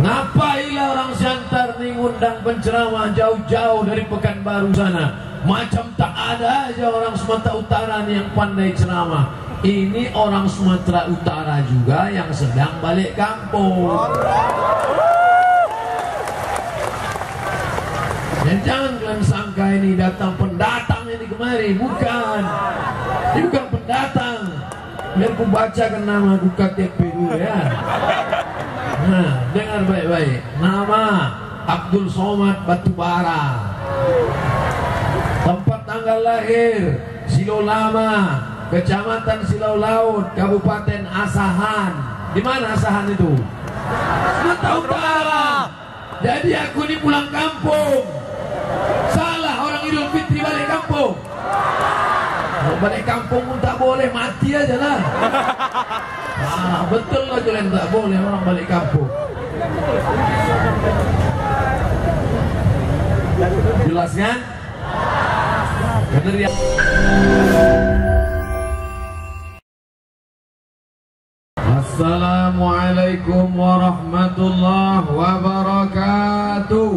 Ngapailah orang Siantar nih ngundang penceramah jauh-jauh dari Pekanbaru sana. Macam tak ada aja orang Sumatera Utara nih yang pandai ceramah. Ini orang Sumatera Utara juga yang sedang balik kampung. Dan jangan kalian sangka ini datang pendatang ini kemari. Bukan. Ini bukan pendatang. Biar ku bacakan nama ku KTP dulu ya. Nah, dengar baik-baik. Nama Abdul Somad Batubara. Tempat tanggal lahir Silau Lama, Kecamatan Silau Laut, Kabupaten Asahan. Di mana Asahan itu? Sumatera Utara. Jadi aku ini pulang kampung. Salah orang Idul Fitri balik kampung. Kalau balik kampung pun tak boleh, mati aja lah. Betul lah kalian tak boleh orang balik kampung. Jelas kan? Benar ya? Assalamualaikum warahmatullahi wabarakatuh.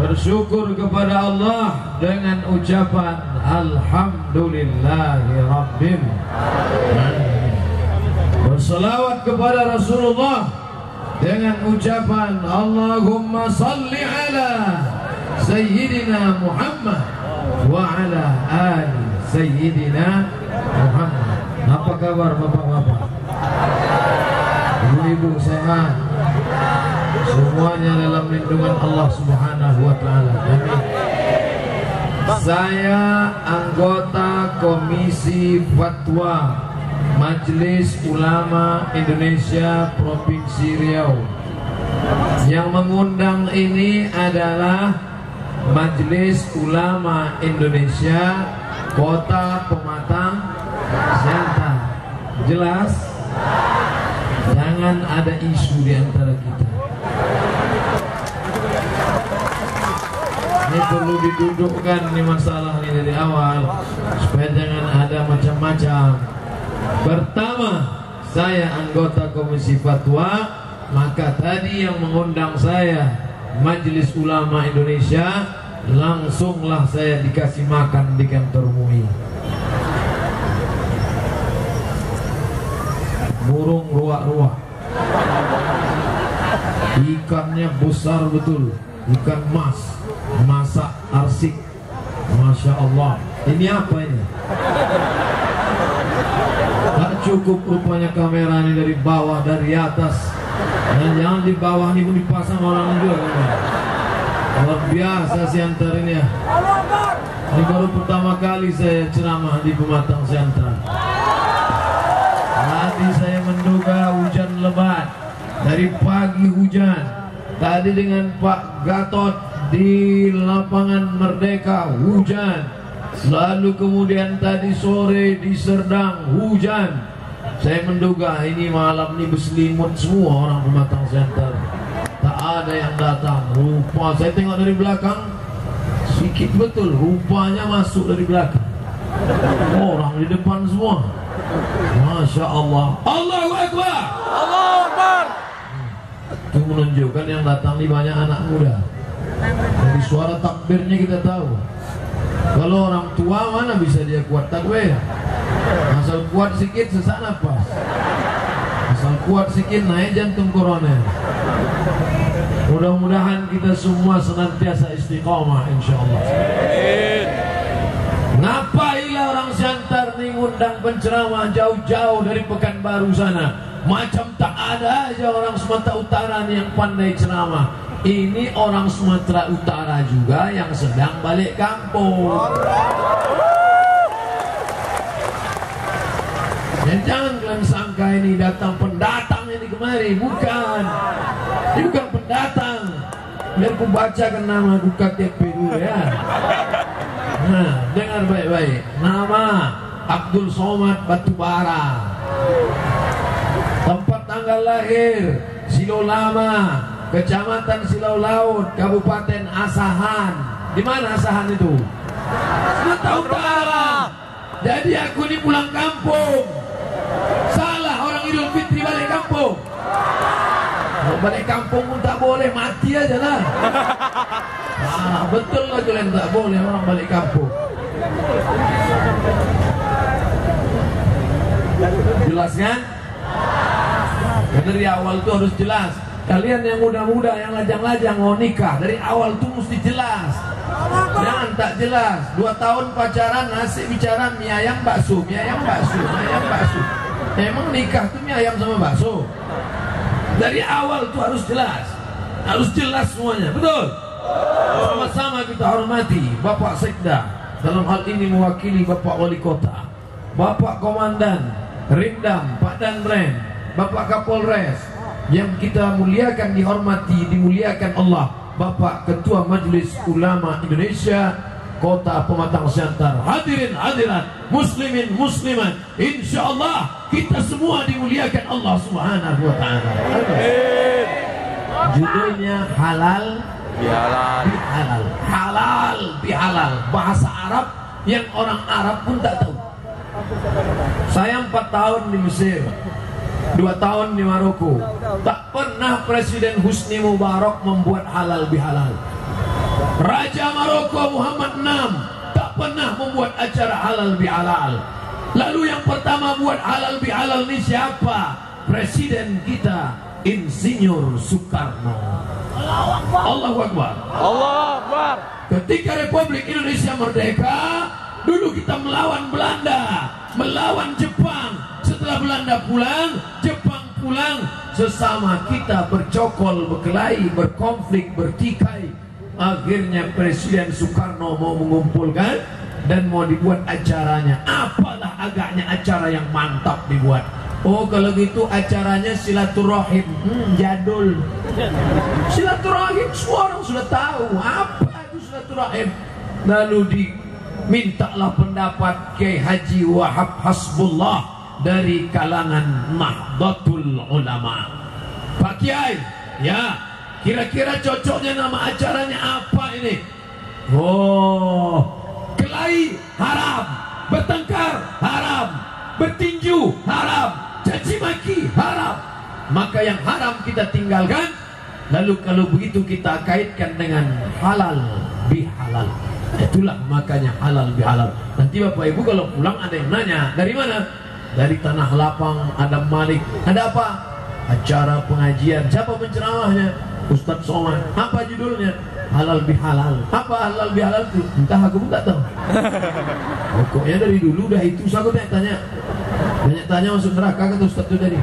Bersyukur kepada Allah dengan ucapan Alhamdulillahirabbil alamin. Berselawat kepada Rasulullah dengan ucapan Allahumma salli ala Sayyidina Muhammad wa ala ali Sayyidina Muhammad. Apa kabar bapak-bapak? Ibu-ibu sehat? Semuanya dalam lindungan Allah Subhanahu wa taala. Amin. Saya anggota Komisi Fatwa Majelis Ulama Indonesia Provinsi Riau. Yang mengundang ini adalah Majelis Ulama Indonesia Kota Pematang Siantar. Jelas? Jangan ada isu di antara kita. Ini perlu didudukkan nih masalah ini dari awal supaya jangan ada macam-macam. Pertama, saya anggota Komisi Fatwa, maka tadi yang mengundang saya Majelis Ulama Indonesia, langsunglah saya dikasih makan di kantor MUI. Burung ruak-ruak, ikannya besar betul, ikan mas, masak arsik, Masya Allah. Ini apa ini? Tak cukup rupanya kamera ini dari bawah, dari atas, dan jangan di bawah ini pun dipasang orang juga. Luar biasa Siantar ini ya. Ini baru pertama kali saya ceramah di Pematang Siantar. Tadi saya menduga hujan lebat, dari pagi hujan. Tadi dengan Pak Gatot di lapangan Merdeka hujan. Lalu kemudian tadi sore di Serdang hujan. Saya menduga ini malam ini berselimut semua orang Pematang Siantar. Tak ada yang datang. Rupa saya tengok dari belakang, sedikit betul rupanya masuk dari belakang. Orang di depan semua. Masya Allah. Allahu Akbar. Allahu Akbar. Itu menunjukkan yang datang ini banyak anak muda. Dari suara takbirnya kita tahu. Kalau orang tua mana bisa dia kuat takbir? Asal kuat sikit sesak nafas. Asal kuat sikit naik jantung koroner. Mudah-mudahan kita semua senantiasa istiqamah insyaallah. Ngapailah orang Siantar nih ngundang penceramah jauh-jauh dari Pekanbaru sana. Macam tak ada aja orang Sumatera Utara nih yang pandai ceramah. Ini orang Sumatera Utara juga yang sedang balik kampung. Dan jangan kalian sangka ini datang pendatang ini kemari. Bukan. Ini bukan pendatang. Biar ku bacakan nama ku KTP dulu ya. Nah, dengar baik-baik. Nama Abdul Somad Batubara. Tempat tanggal lahir Silau Lama, Kecamatan Silau Laut, Kabupaten Asahan. Di mana Asahan itu? Sumatera Utara. Jadi aku ini pulang kampung. Idul Fitri balik kampung? Kalau balik kampung pun tak boleh, mati aja lah. Betul lah kalian tak boleh orang balik kampung. Jelas kan? Dari awal itu harus jelas. Kalian yang muda-muda, yang lajang-lajang mau nikah, dari awal itu mesti jelas. Jangan tak jelas. 2 tahun pacaran, asik bicara mie ayam bakso, mie ayam bakso, mie ayam bakso. Emang nikah itu mie ayam sama bakso? Dari awal itu harus jelas. Harus jelas semuanya, betul? Sama-sama kita hormati Bapak Sekda, dalam hal ini mewakili Bapak Wali Kota, Bapak Komandan Rindam, Pak Danrem, Bapak Kapolres, yang kita muliakan, dihormati, dimuliakan Allah, Bapak Ketua Majelis Ulama Indonesia Kota Pematang Siantar, hadirin hadirat, muslimin muslimat, insyaallah kita semua dimuliakan Allah Subhanahu wa taala. Judulnya halal bihalal. Bihalal, halal bihalal, bahasa Arab yang orang Arab pun tak tahu. Saya 4 tahun di Mesir, 2 tahun di Maroko. Tak pernah Presiden Husni Mubarak membuat halal bihalal. Raja Maroko Muhammad VI tak pernah membuat acara halal bihalal. Lalu yang pertama buat halal bihalal ini siapa? Presiden kita, Insinyur Soekarno. Allahu Akbar. Allahu Akbar. Ketika Republik Indonesia merdeka, dulu kita melawan Belanda, melawan Jepang. Setelah Belanda pulang, Jepang pulang, sesama kita bercokol, berkelahi, berkonflik, bertikai. Akhirnya Presiden Soekarno mau mengumpulkan dan mau dibuat acaranya. Apalah agaknya acara yang mantap dibuat. Oh, kalau gitu acaranya silaturahim. Jadul. Silaturahim semua orang sudah tahu. Apa itu silaturahim? Lalu dimintalah pendapat Kiai Haji Wahab Hasbullah dari kalangan Nahdlatul Ulama. Pak Kiai, ya, kira-kira cocoknya nama acaranya apa ini? Oh, kelahi haram, bertengkar haram, bertinju haram, caci maki haram. Maka yang haram kita tinggalkan. Lalu kalau begitu kita kaitkan dengan halal bihalal. Itulah makanya halal bihalal. Nanti Bapak Ibu kalau pulang ada yang nanya, dari mana? Dari Tanah Lapang, Adam Malik. Ada apa? Acara pengajian. Siapa penceramahnya? Ustadz Somad. Apa judulnya? Halal bihalal. Apa halal bihalal itu? Entah, aku pun tak tahu. Pokoknya dari dulu udah itu. Saya tanya. Banyak tanya masuk neraka kata Ustadz itu tadi.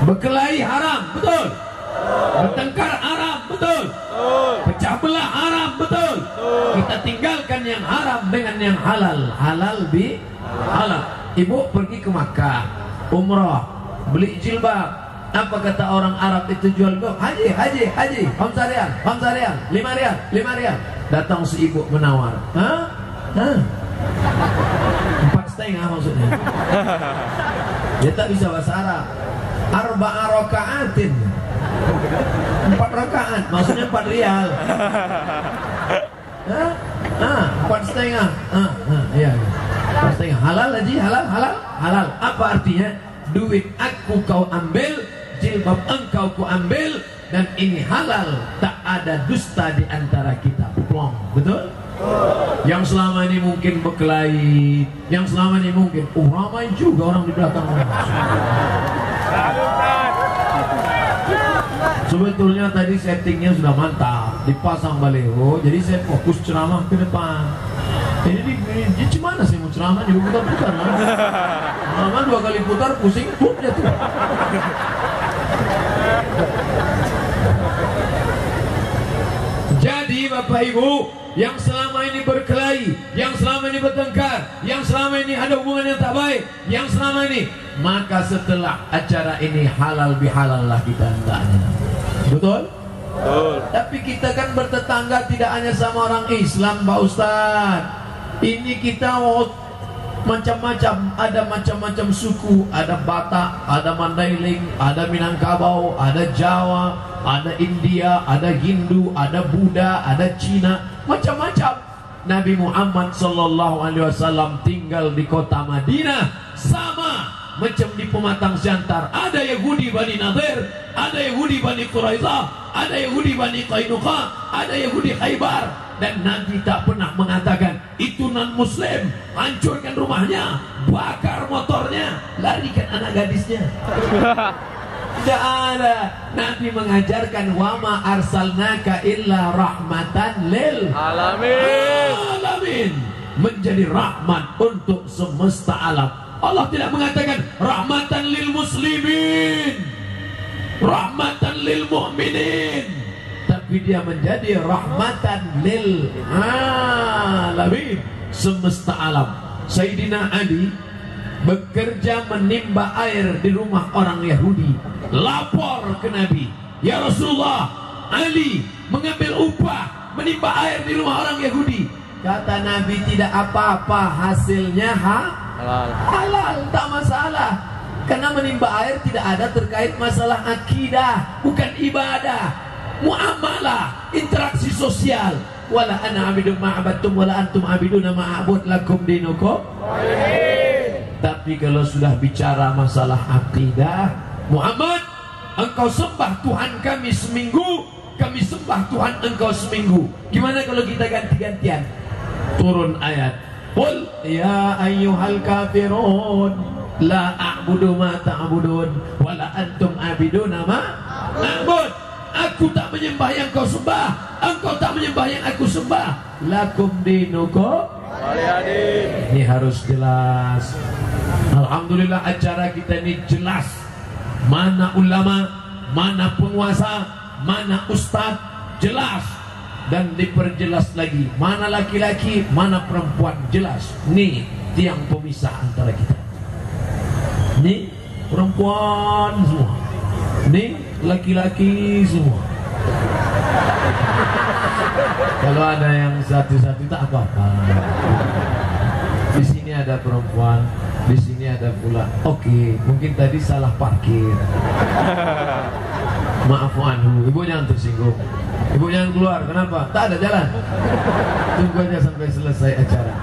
Berkelahi haram, betul. Bertengkar haram, betul. Pecah belah haram, betul. Kita tinggalkan yang haram dengan yang halal. Halal bihalal. Ibu pergi ke Makkah, umrah, beli jilbab. Apa kata orang Arab itu jual jilbab? Haji, haji, haji, Hamzah rial, 5 rial, 5 rial. Datang si ibu menawar. Hah? 4,5 maksudnya. Dia tak bisa bahasa Arab. Arba'a raka'atin, 4 rakaat, maksudnya 4 rial. 4,5. Iya. 4,5. Halal haji, halal. Apa artinya? Duit aku kau ambil, jilbab engkau ku ambil, dan ini halal. Tak ada dusta di antara kita. Plong, betul? Yang selama ini mungkin berkelahi, yang selama ini mungkin ramai juga orang di belakang. Sebetulnya tadi settingnya sudah mantap, dipasang baliho, jadi saya fokus ceramah ke depan. Ini gimana sih mau ceramah juga putar-putar lah. Lama 2 kali putar pusing, dia tuh. Jadi Bapak Ibu, yang selama ini berkelahi, yang selama ini bertengkar, yang selama ini ada hubungan yang tak baik, yang selama ini, maka setelah acara ini halal bihalal lah kita hendaknya. Betul? Betul. Tapi kita kan bertetangga tidak hanya sama orang Islam, Pak Ustaz. Ini kita macam-macam, ada macam-macam suku, ada Batak, ada Mandailing, ada Minangkabau, ada Jawa, ada India, ada Hindu, ada Buddha, ada Cina, macam-macam. Nabi Muhammad SAW tinggal di kota Madinah sama macam di Pematang Siantar. Ada Yahudi Bani Nadir, ada Yahudi Bani Quraizah, ada Yahudi Bani Qainuqa, ada Yahudi Khaybar. Dan Nabi tak pernah mengatakan itu non muslim, hancurkan rumahnya, bakar motornya, larikan anak gadisnya. Tidak ada. Nabi mengajarkan wama arsalnaka illa rahmatan lil alamin, menjadi rahmat untuk semesta alam. Allah tidak mengatakan rahmatan lil muslimin, rahmatan lil mu'minin, tapi dia menjadi rahmatan lil alamin, semesta alam. Sayyidina Ali bekerja menimba air di rumah orang Yahudi, lapor ke Nabi, ya Rasulullah, Ali mengambil upah menimba air di rumah orang Yahudi. Kata Nabi, tidak apa-apa, hasilnya halal, tak masalah. Karena menimba air tidak ada terkait masalah akidah, bukan ibadah, muamalah, interaksi sosial. Wala ana abidun ma'abattum wala antum abiduna ma'abud lakum dinukum. Tapi kalau sudah bicara masalah akidah, Muhammad, engkau sembah Tuhan kami seminggu, kami sembah Tuhan engkau seminggu. Gimana kalau kita ganti-gantian? Turun ayat, qul ya ayyuhal kafirun la a'budu ma ta'budun wala antum abiduna ma a'bud. Aku tak menyembah yang kau sembah, engkau tak menyembah yang aku sembah. Lakum dinukum waliyadin. Ini harus jelas. Alhamdulillah acara kita ini jelas. Mana ulama, mana penguasa, mana ustadz, jelas. Dan diperjelas lagi, mana laki-laki, mana perempuan, jelas. Nih tiang pemisah antara kita. Nih perempuan semua, nih laki-laki semua. Kalau ada yang satu-satu tak apa-apa. Di sini ada perempuan, di sini ada pula. Oke, mungkin tadi salah parkir. Maaf anhu, ibu jangan tersinggung. Ibu jangan keluar, kenapa? Tak ada jalan. Tunggu aja sampai selesai acara.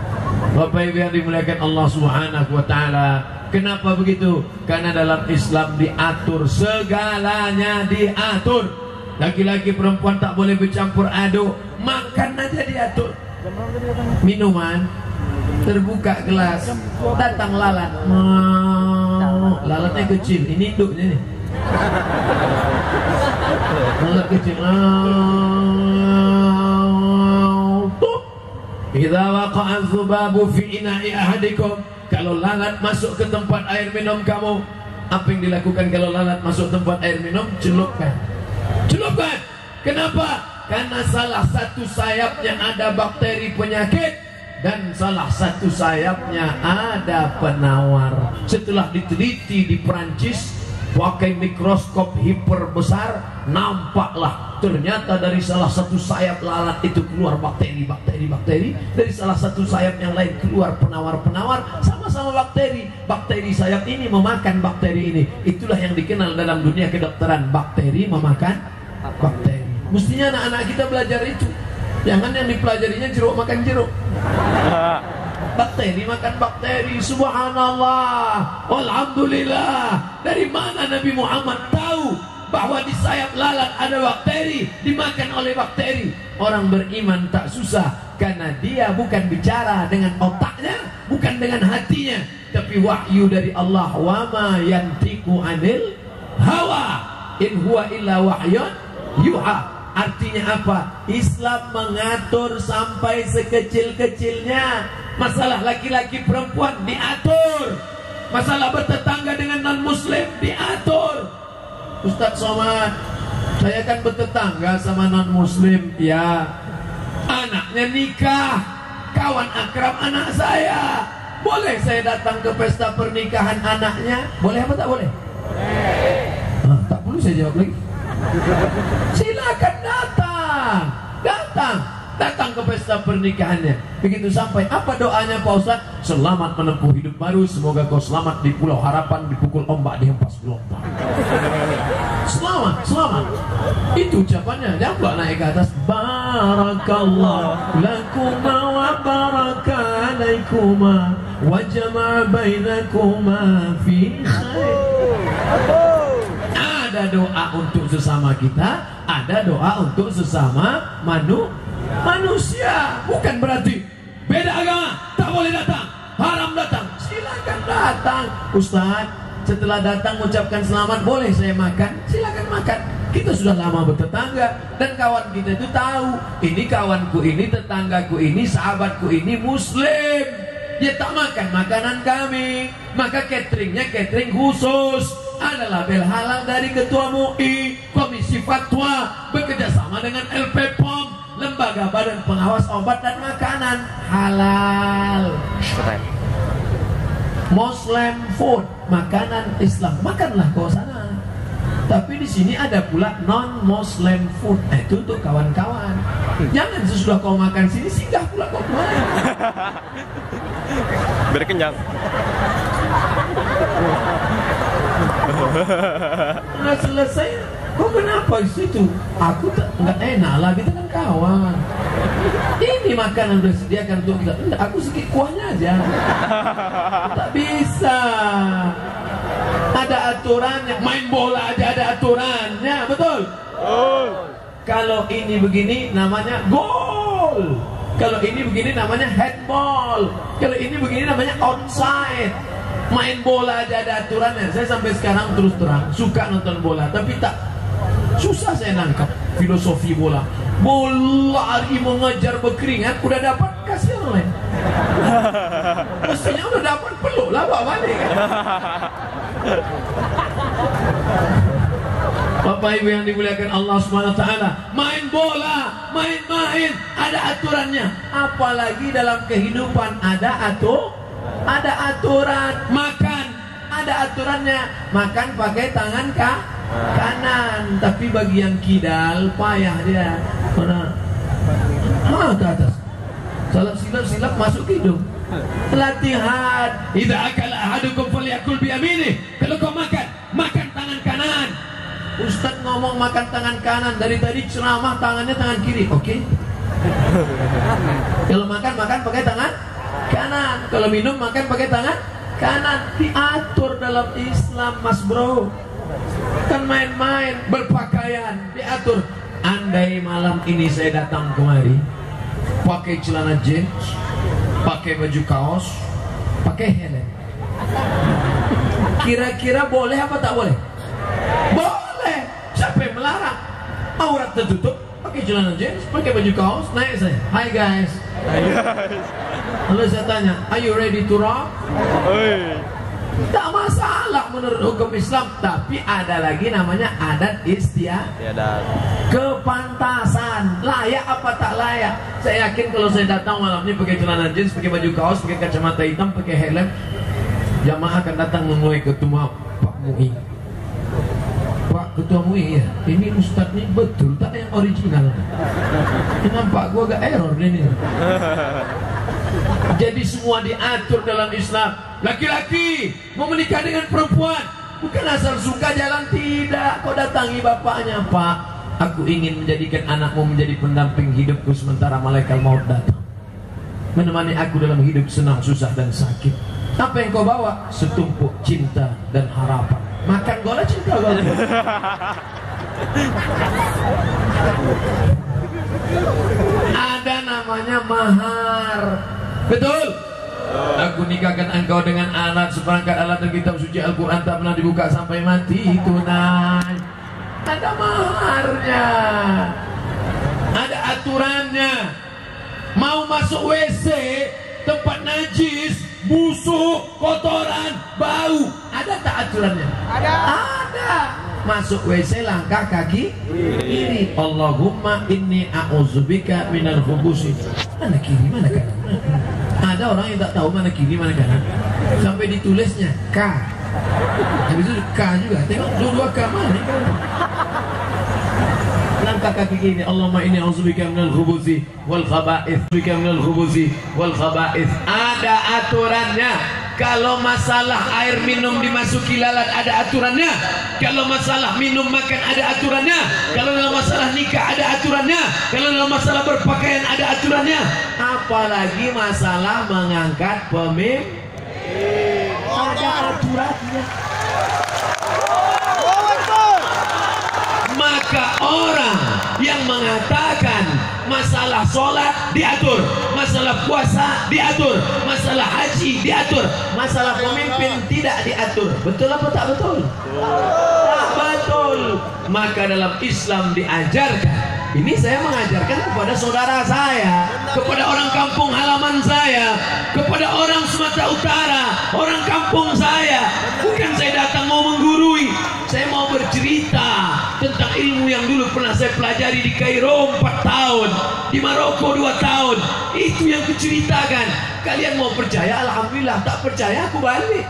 Bapak Ibu yang dimuliakan Allah Subhanahu wa taala. Kenapa begitu? Karena dalam Islam diatur, segalanya diatur. Laki-laki perempuan tak boleh bercampur aduk. Makan aja diatur. Minuman, terbuka gelas, datang lalat. Lalatnya kecil, ini induknya nih. Lalat kecil. Idza waqa'a dzubabu fi ina'i ahadikum. Kalau lalat masuk ke tempat air minum kamu, apa yang dilakukan kalau lalat masuk tempat air minum? Celupkan. Celupkan. Kenapa? Karena salah satu sayapnya ada bakteri penyakit dan salah satu sayapnya ada penawar. Setelah diteliti di Perancis pakai mikroskop hiper besar, nampaklah ternyata dari salah satu sayap lalat itu keluar bakteri. Dari salah satu sayap yang lain keluar penawar. Sama-sama bakteri. Bakteri sayap ini memakan bakteri ini. Itulah yang dikenal dalam dunia kedokteran, bakteri memakan bakteri. Mestinya anak-anak kita belajar itu. Jangan yang dipelajarinya jeruk makan jeruk. Bakteri makan bakteri. Subhanallah, alhamdulillah. Dari mana Nabi Muhammad tahu bahwa di sayap lalat ada bakteri, dimakan oleh bakteri? Orang beriman tak susah, karena dia bukan bicara dengan otaknya, bukan dengan hatinya, tapi wahyu dari Allah. Wa ma yantiqu anil hawa in huwa illa wahyun yuha. Artinya apa? Islam mengatur sampai sekecil-kecilnya. Masalah laki-laki perempuan diatur. Masalah bertetangga dengan non-muslim diatur. Ustadz Somad, saya kan bertetangga sama non-muslim. Ya, anaknya nikah, kawan akrab anak saya. Boleh saya datang ke pesta pernikahan anaknya? Boleh apa tak boleh? Tak perlu saya jawab lagi. Silakan datang ke pesta pernikahannya. Begitu sampai, apa doanya Pak Ustaz? Selamat menempuh hidup baru, semoga kau selamat di Pulau Harapan, dipukul ombak, dihempas gelombang. Selamat. Itu ucapannya. Jangan pula naik ke atas. Barakallah lakum wa barakallahu alaikuma wa jama'a bainakuma fi khair. Ada doa untuk sesama kita, ada doa untuk sesama manusia. Bukan berarti beda agama tak boleh datang, haram datang. Silakan datang. Ustaz, setelah datang mengucapkan selamat, boleh saya makan? Silakan makan. Kita sudah lama bertetangga dan kawan kita itu tahu, ini kawanku ini, tetanggaku ini, sahabatku ini muslim. Dia tak makan makanan kami, maka cateringnya catering khusus. Ada label halal dari Ketua MUI, Komisi Fatwa, bekerja sama dengan LP POM, Lembaga Badan Pengawas Obat dan Makanan, halal. Muslim food, makanan Islam, makanlah kau sana. Tapi di sini ada pula non-Muslim food, itu untuk kawan-kawan. Jangan sesudah kau makan sini singgah pula kau kemana. Biar kenyang. Nggak selesai, kok kenapa di situ? Aku nggak enak lah, kita kan kawan. Ini makanan udah disediakan untuk kita. Enggak, aku sedikit kuahnya aja. Tak bisa. Ada aturannya. Main bola aja ada aturannya, betul? Kalau ini begini namanya gol. Kalau ini begini namanya handball. Kalau ini begini namanya onside. Main bola aja ada aturannya. Saya sampai sekarang terus terang suka nonton bola, tapi tak susah saya nangkap filosofi bola. Bola hari mengejar berkeringat, udah dapat kasih orang lain. Mestinya udah dapat, peluk lah bawa balik kan. Bapak Ibu yang dimuliakan Allah SWT, main bola, main-main ada aturannya. Apalagi dalam kehidupan ada aturan. Makan ada aturannya, makan pakai tangan kanan. Tapi bagi yang kidal payah dia. Mana? Ke atas. Salat silap masuk ke hidung. Latihan. Idza akala ahadukum falyakul bi yaminih. Kalau kau makan tangan kanan. Ustaz ngomong makan tangan kanan, dari tadi ceramah tangannya tangan kiri. Oke. Kalau makan pakai tangan kanan. Kalau minum makan pakai tangan kanan. Diatur dalam Islam, Mas Bro. Kan main-main, berpakaian diatur. Andai malam ini saya datang kemari pakai celana jeans, pakai baju kaos, pakai helm, kira-kira boleh apa tak boleh? Boleh. Siapa yang melarang? Aurat tertutup, pakai celana jeans, pakai baju kaos, naik saya. Hi guys. Lalu saya tanya, are you ready to rock? Tak masalah menurut hukum Islam. Tapi ada lagi namanya adat istiadat, kepantasan, layak apa tak layak. Saya yakin kalau saya datang malam ini pakai celana jeans, pakai baju kaos, pakai kacamata hitam, pakai helm, jamaah akan datang menemui ketua Pak MUI. Pak Ketua MUI, ya, ini Ustadz ini betul tak yang original? Nampak gua agak error ini. Jadi semua diatur dalam Islam. Laki-laki mau menikah dengan perempuan bukan asal suka jalan, tidak. Kau datangi bapaknya, Pak, aku ingin menjadikan anakmu menjadi pendamping hidupku sementara malaikat maut datang, menemani aku dalam hidup senang, susah dan sakit. Apa yang kau bawa? Setumpuk cinta dan harapan. Makan gola cinta gola. Ada namanya mahar. Betul? Aku nikahkan engkau dengan alat, seperangkat alat dan kitab suci Al-Quran tak pernah dibuka sampai mati. Tunai. Ada maharnya, ada aturannya. Mau masuk WC tempat najis, busuk, kotoran, bau, ada tak aturannya? Ada. Masuk WC langkah kaki kiri. Allahumma inni a'udzubika minal khubusi. Mana kiri, mana kanan? Ada orang yang tak tahu mana kiri, mana kanan. Sampai ditulisnya K. Habis itu K juga. Tengok dua-dua K mana? Langkah kaki kiri. Allahumma inni a'udzubika minal khubusi wal khaba'ith. Bika minal khubusi wal khaba'ith. Ada aturannya. Kalau masalah air minum dimasuki lalat ada aturannya. Kalau masalah minum makan ada aturannya. Kalau dalam masalah nikah ada aturannya. Kalau dalam masalah berpakaian ada aturannya. apalagi masalah mengangkat pemimpin. Ada aturannya. Maka orang yang mengatakan masalah sholat diatur, masalah puasa diatur, masalah haji diatur, masalah pemimpin tidak diatur, betul apa tak betul? Tak betul. Maka dalam Islam diajarkan, ini saya mengajarkan kepada saudara saya, kepada orang kampung halaman saya, kepada orang Sumatera Utara, orang kampung saya. Bukan saya datang mau menggurui, saya mau bercerita tentang ilmu yang dulu pernah saya pelajari di Kairo 4 tahun, di Maroko 2 tahun. Itu yang kuceritakan. Kalian mau percaya, alhamdulillah. Tak percaya, aku balik.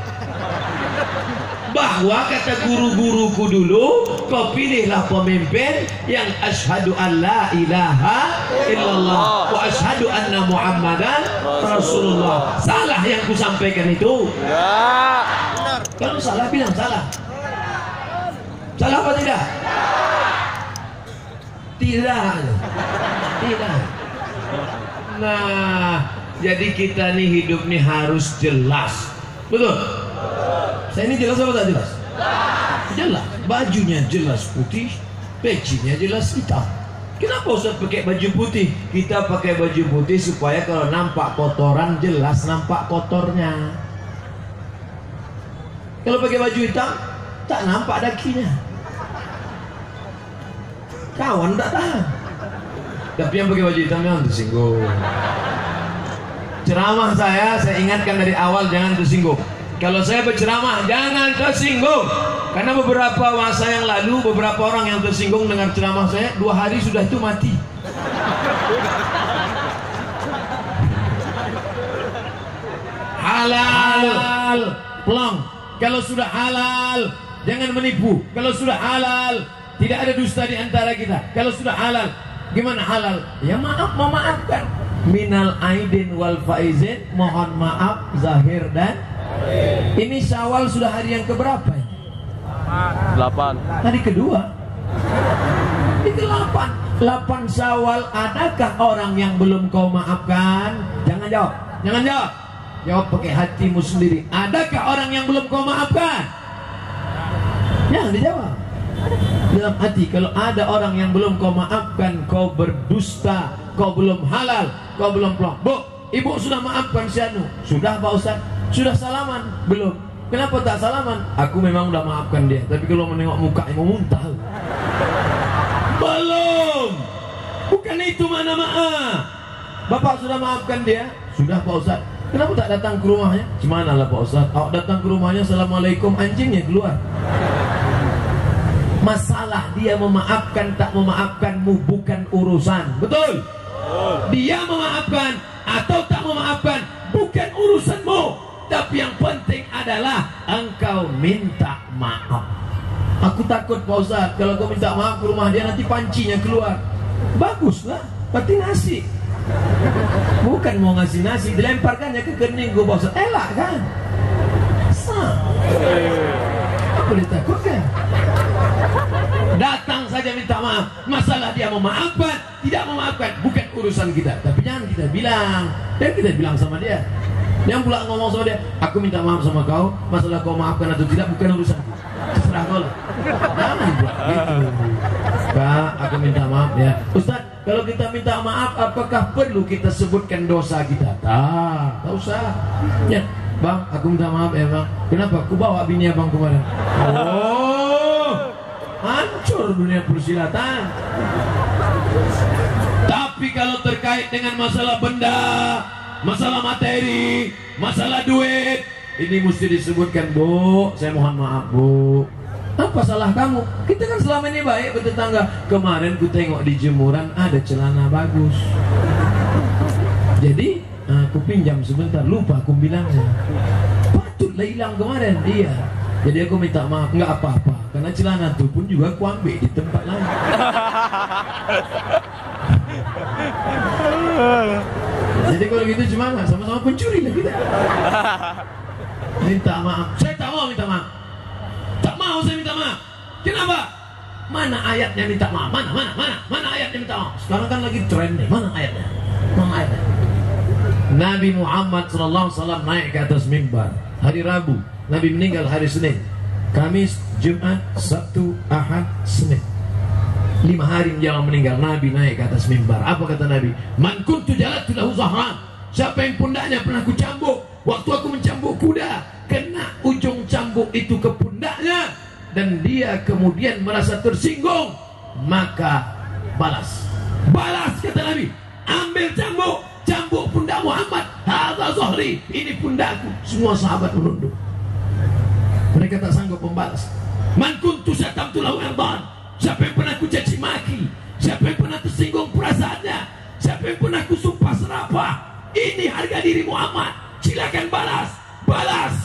Bahwa kata guru-guruku dulu, kau pilihlah pemimpin yang asyhadu an la ilaha illallah wa asyhadu anna muhammadan rasulullah. Salah yang ku sampaikan itu? Ya. Kalau salah bilang salah. Salah apa tidak? Tidak. Tidak. Nah, jadi kita nih hidup nih harus jelas. Betul? Saya ini jelas apa tak jelas? Jelas. Bajunya jelas putih, pecinya jelas hitam. Kenapa Ustaz pakai baju putih? Kita pakai baju putih supaya kalau nampak kotoran jelas nampak kotornya. Kalau pakai baju hitam tak nampak dakinya. Kawan tak tahan. Tapi yang pakai baju hitam jangan tersinggung. Ceramah saya ingatkan dari awal jangan tersinggung. Kalau saya berceramah jangan tersinggung. Karena beberapa masa yang lalu beberapa orang yang tersinggung dengar ceramah saya 2 hari sudah itu mati. Halal, pelong. Kalau sudah halal jangan menipu. Kalau sudah halal tidak ada dusta di antara kita. Kalau sudah halal, gimana halal? Ya maaf, memaafkan. Minal aidin wal faizin, mohon maaf zahir dan ini Syawal sudah hari yang keberapa ini? 8. Hari kedua. Ini ke-8. 8 Syawal, adakah orang yang belum kau maafkan? Jangan jawab. Jangan jawab. Jawab pakai hatimu sendiri. Adakah orang yang belum kau maafkan? Jangan dijawab. Dalam hati, kalau ada orang yang belum kau maafkan, kau berdusta, kau belum halal, kau belum pelong. Bu, ibu sudah maafkan si Anu? Sudah Pak Ustaz. Sudah salaman? Belum. Kenapa tak salaman? Aku memang udah maafkan dia, tapi kalau menengok muka mau muntah. Belum. Bukan itu mana maaf. Bapak sudah maafkan dia? Sudah Pak Ustaz. Kenapa tak datang ke rumahnya? Gimana lah Pak Ustaz? Awak datang ke rumahnya, assalamualaikum, anjingnya keluar. Masalah dia memaafkan tak memaafkanmu bukan urusan. Betul? Dia memaafkan atau tak memaafkan bukan urusanmu. Tapi yang penting adalah engkau minta maaf. Aku takut Pak Ustaz, kalau kau minta maaf ke rumah dia nanti pancinya keluar. Baguslah, berarti nasi. Bukan mau ngasih nasi, dilemparkannya ke kening gue Pak Ustaz. Elak kan? Apa ditakutkan? Datang saja minta maaf. Masalah dia memaafkan, tidak memaafkan bukan urusan kita. Tapi jangan kita bilang. Dan kita bilang sama dia. Yang pula ngomong sama dia, aku minta maaf sama kau, masalah kau maafkan atau tidak bukan urusanku. Terserah kau lah. Jangan buat gitu. Kak, aku minta maaf ya. Ustaz, kalau kita minta maaf, apakah perlu kita sebutkan dosa kita? Tak usah. Ya, Bang, aku minta maaf ya Bang. Kenapa? Aku bawa bini abang kemarin. Oh, hancur dunia persilatan. Tapi kalau terkait dengan masalah benda, masalah materi, masalah duit, ini mesti disebutkan. Bu, saya mohon maaf Bu. Apa salah kamu? Kita kan selama ini baik bertetangga. Kemarin ku tengok di jemuran ada celana bagus. Jadi aku pinjam sebentar, lupa aku bilangnya. Patutlah hilang kemarin. Iya. Jadi aku minta maaf, nggak apa-apa. Karena celana itu pun juga aku ambil di tempat lain. Jadi kalau gitu cuma sama-sama pencuri lah kita. Minta maaf. Saya tak mau minta maaf. Tak mau saya minta maaf. Kenapa? Mana ayatnya minta maaf? Mana ayatnya minta maaf? Sekarang kan lagi tren nih. Mana ayatnya? Mana ayatnya? Nabi Muhammad SAW naik ke atas mimbar hari Rabu. Nabi meninggal hari Senin, Kamis, Jumat, Sabtu, Ahad, Senin. 5 hari menjelang meninggal Nabi naik ke atas mimbar. Apa kata Nabi? Man kuntu jalatu lahu zahran. Siapa yang pundaknya pernah kucambuk, waktu aku mencambuk kuda, kena ujung cambuk itu ke pundaknya dan dia kemudian merasa tersinggung, maka balas. Balas kata Nabi. Ambil cambuk pundak Muhammad. Hadza zahri, ini pundakku. Semua sahabat menunduk. Mereka tak sanggup membalas. Man kuntu syatamtu lahu irdan. Siapa yang pernah ku caci maki, siapa yang pernah tersinggung perasaannya, siapa yang pernah ku sumpah serapah, ini harga diri Muhammad, silakan balas. Balas.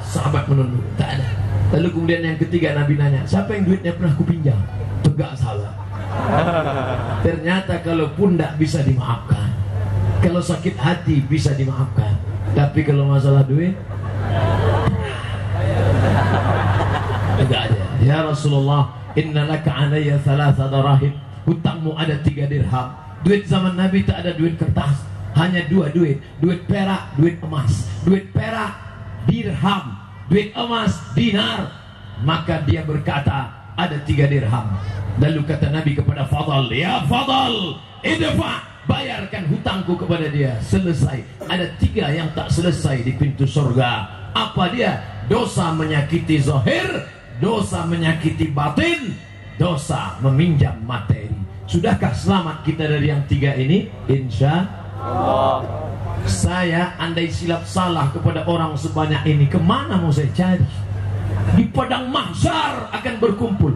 Sahabat menunduk, tak ada. Lalu kemudian yang ketiga Nabi nanya, siapa yang duitnya pernah ku pinjam? Tegak sahabat. Ternyata kalau pundak bisa dimaafkan, kalau sakit hati bisa dimaafkan, tapi kalau masalah duit tidak ada. Ya Rasulullah, inna laka alayya 3 darahim. Hutangmu ada 3 dirham. Duit zaman Nabi tak ada duit kertas, hanya 2 duit. Duit perak, duit emas. Duit perak dirham, duit emas dinar. Maka dia berkata ada 3 dirham. Lalu kata Nabi kepada Fadal, ya Fadal, idfa, bayarkan hutangku kepada dia. Selesai. Ada 3 yang tak selesai di pintu surga. Apa dia? Dosa menyakiti zahir, dosa menyakiti batin, dosa meminjam materi. Sudahkah selamat kita dari yang 3 ini? Insya Allah. Saya andai silap salah kepada orang sebanyak ini, kemana mau saya cari? Di padang mahsyar akan berkumpul.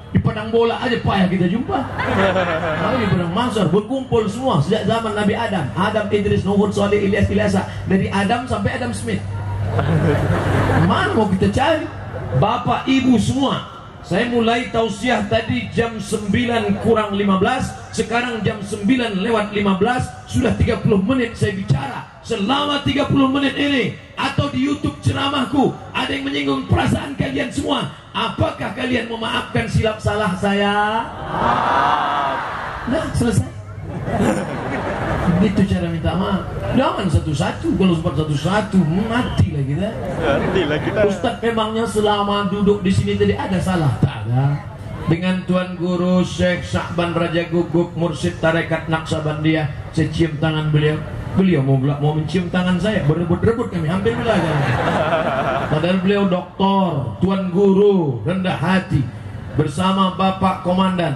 Di padang bola aja payah kita jumpa. Tapi di padang mahsyar berkumpul semua sejak zaman Nabi Adam. Adam, Idris, Nuh, Saleh, Ilyas, Ilyasa. Dari Adam sampai Adam Smith. Mana mau kita cari? Bapak ibu semua, saya mulai tausiah tadi jam 9 kurang 15, sekarang jam 9 lewat 15, sudah 30 menit saya bicara. Selama 30 menit ini atau di YouTube ceramahku ada yang menyinggung perasaan kalian semua. Apakah kalian memaafkan silap salah saya? Nah, selesai. Itu cara minta maaf. Jangan satu-satu. Kalau sempat satu-satu matilah kita. Ustaz memangnya selama duduk di sini tadi ada salah? Tak ada. Dengan Tuan Guru Syekh Syahban Raja Guguk, Mursyid Tarekat Naqsabandiyah, saya cium tangan beliau. Beliau mau mencium tangan saya, berebut-rebut kami, hampir belajar. Padahal beliau doktor, Tuan Guru, rendah hati. Bersama Bapak Komandan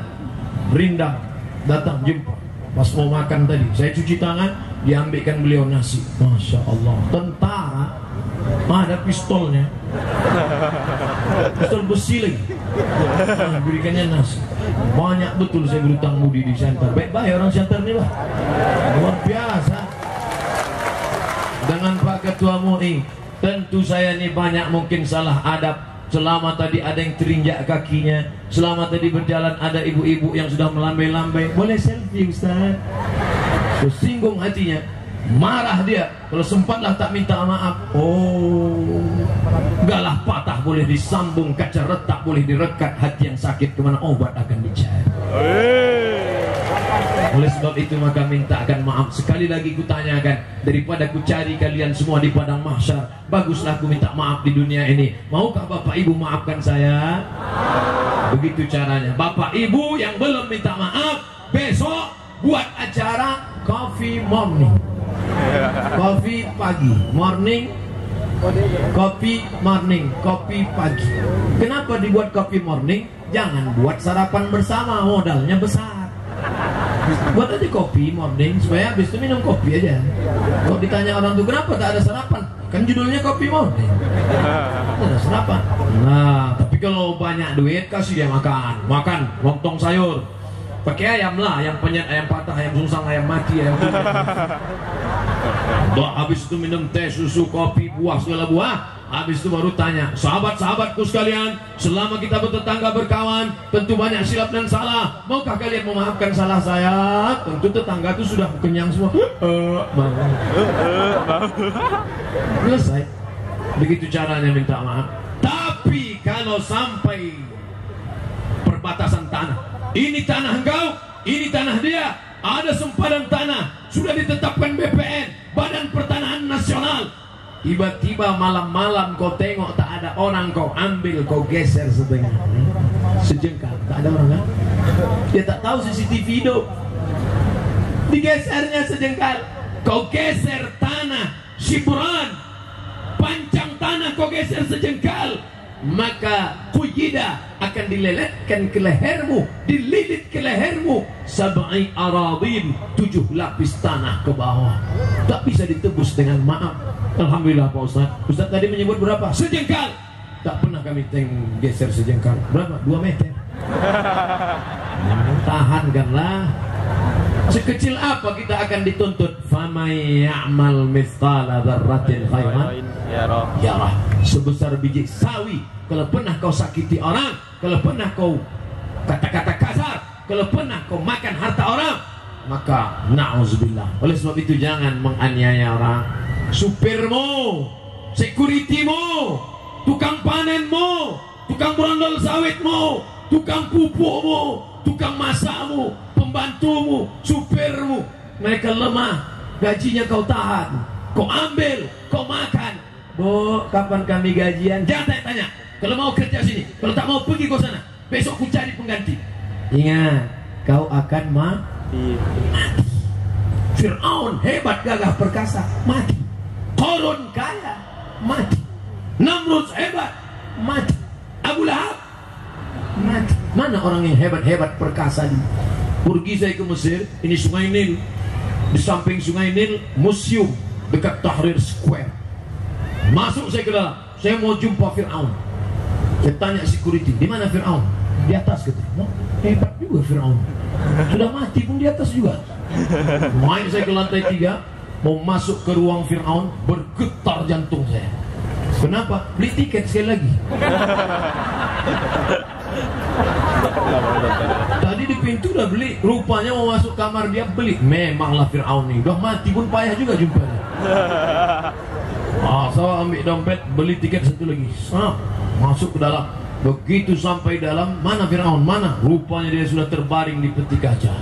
Rindang datang jumpa. Pas mau makan tadi, saya cuci tangan, diambilkan beliau nasi. Masya Allah, tentara, ada pistolnya, pistol besi lagi. Berikannya nasi. Banyak betul saya berutang budi di Siantar. Baik-baik orang Siantar ini lah, luar biasa. Dengan Pak Ketua MUI, tentu saya ini banyak mungkin salah adab. Selama tadi ada yang terinjak kakinya, selama tadi berjalan ada ibu-ibu yang sudah melambai-lambai. Boleh selfie Ustaz? Tersinggung hatinya, marah dia. Kalau sempatlah tak minta maaf. Oh, galah patah boleh disambung, kaca retak boleh direkat, hati yang sakit kemana obat akan dicari. Oleh sebab itu maka mintakan maaf. Sekali lagi kutanyakan, daripada ku cari kalian semua di padang mahsyar, baguslah ku minta maaf di dunia ini. Maukah Bapak Ibu maafkan saya? Begitu caranya. Bapak Ibu yang belum minta maaf, besok buat acara coffee morning, coffee pagi, morning, kopi morning, kopi pagi. Kenapa dibuat kopi morning? Jangan buat sarapan bersama, modalnya besar. Buat aja kopi morning supaya habis itu minum kopi aja. Kalau ditanya orang tuh kenapa tak ada sarapan, kan judulnya kopi morning, tak ada sarapan. Nah, tapi kalau banyak duit kasih dia makan lontong sayur, pakai ayam lah, ayam penyet, ayam patah, ayam sungsang, ayam mati, ayam habis itu minum teh, susu, kopi, buah, segala buah. Habis itu baru tanya, sahabat-sahabatku sekalian, selama kita bertetangga berkawan, tentu banyak silap dan salah. Maukah kalian memaafkan salah saya? Tentu tetangga itu sudah kenyang semua. Selesai. Begitu caranya minta maaf. Tapi kalau sampai perbatasan tanah, ini tanah engkau, ini tanah dia, ada sempadan tanah, sudah ditetapkan BPN, Badan Pertanahan Nasional. Tiba-tiba malam-malam kau tengok tak ada orang, kau ambil, kau geser setengah, sejengkal, tak ada orang kan? Dia tak tahu CCTV hidup. Digesernya sejengkal. Kau geser tanah Shibran, pancang tanah kau geser sejengkal, maka kuyida akan dileletkan ke lehermu, dililit ke lehermu sab'i aradin, 7 lapis tanah ke bawah. Tak bisa ditebus dengan maaf. Alhamdulillah Pak Ustaz. Ustaz tadi menyebut berapa? Sejengkal. Tak pernah kami geser sejengkal. Berapa? 2 meter. Tahankanlah. Sekecil apa kita akan dituntut? Famay ya'mal mithqala dzarratin khairan yarah. Sebesar biji sawi, kalau pernah kau sakiti orang, kalau pernah kau kata-kata kasar, kalau pernah kau makan harta orang, maka na'udzubillah. Oleh sebab itu jangan menganiaya orang. Supirmu, securitymu, tukang panenmu, tukang berondol sawitmu, tukang pupukmu, tukang masakmu, pembantumu, supirmu, mereka lemah, gajinya kau tahan, kau ambil, kau makan. Bu, kapan kami gajian? Jangan tanya-tanya. Kalau mau kerja sini, kalau tak mau pergi kau sana. Besok ku cari pengganti. Ingat, kau akan mati. Fir'aun hebat, gagah, perkasa, mati. Qarun kaya, mati. Namrud hebat, mati. Abu Lahab mati. Mana orang yang hebat-hebat perkasa ini? Pergi saya ke Mesir, ini Sungai Nil. Di samping Sungai Nil, museum dekat Tahrir Square. Masuk saya ke dalam, saya mau jumpa Fir'aun. Saya tanya security, di mana Fir'aun? Di atas katanya. Hebat juga Fir'aun. Sudah mati pun di atas juga. Main saya ke lantai 3, mau masuk ke ruang Fir'aun, bergetar jantung saya. Kenapa? Beli tiket sekali lagi. Tadi di pintu udah beli, rupanya mau masuk kamar dia beli. Memanglah Fir'aun nih, udah mati pun payah juga jumpanya. Saya ambil dompet, beli tiket satu lagi. Masuk ke dalam. Begitu sampai dalam, mana Fir'aun? Mana? Rupanya dia sudah terbaring di peti kaca.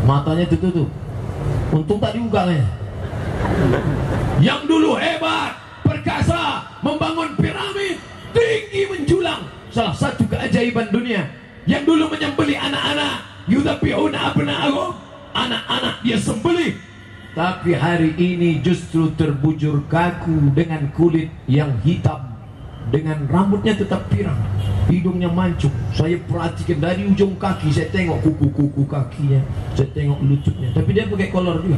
Matanya tertutup. Untung tak dibuka lah. Yang dulu hebat, perkasa, membangun piramid, tinggi menjulang, salah satu keajaiban dunia. Yang dulu menyembelih anak-anak, yudhabi'una abna'ahum, anak-anak dia sembelih. Tapi hari ini justru terbujur kaku dengan kulit yang hitam, dengan rambutnya tetap pirang, hidungnya mancung. Saya perhatikan dari ujung kaki, saya tengok kuku-kuku kakinya, saya tengok lututnya, tapi dia pakai kolor juga.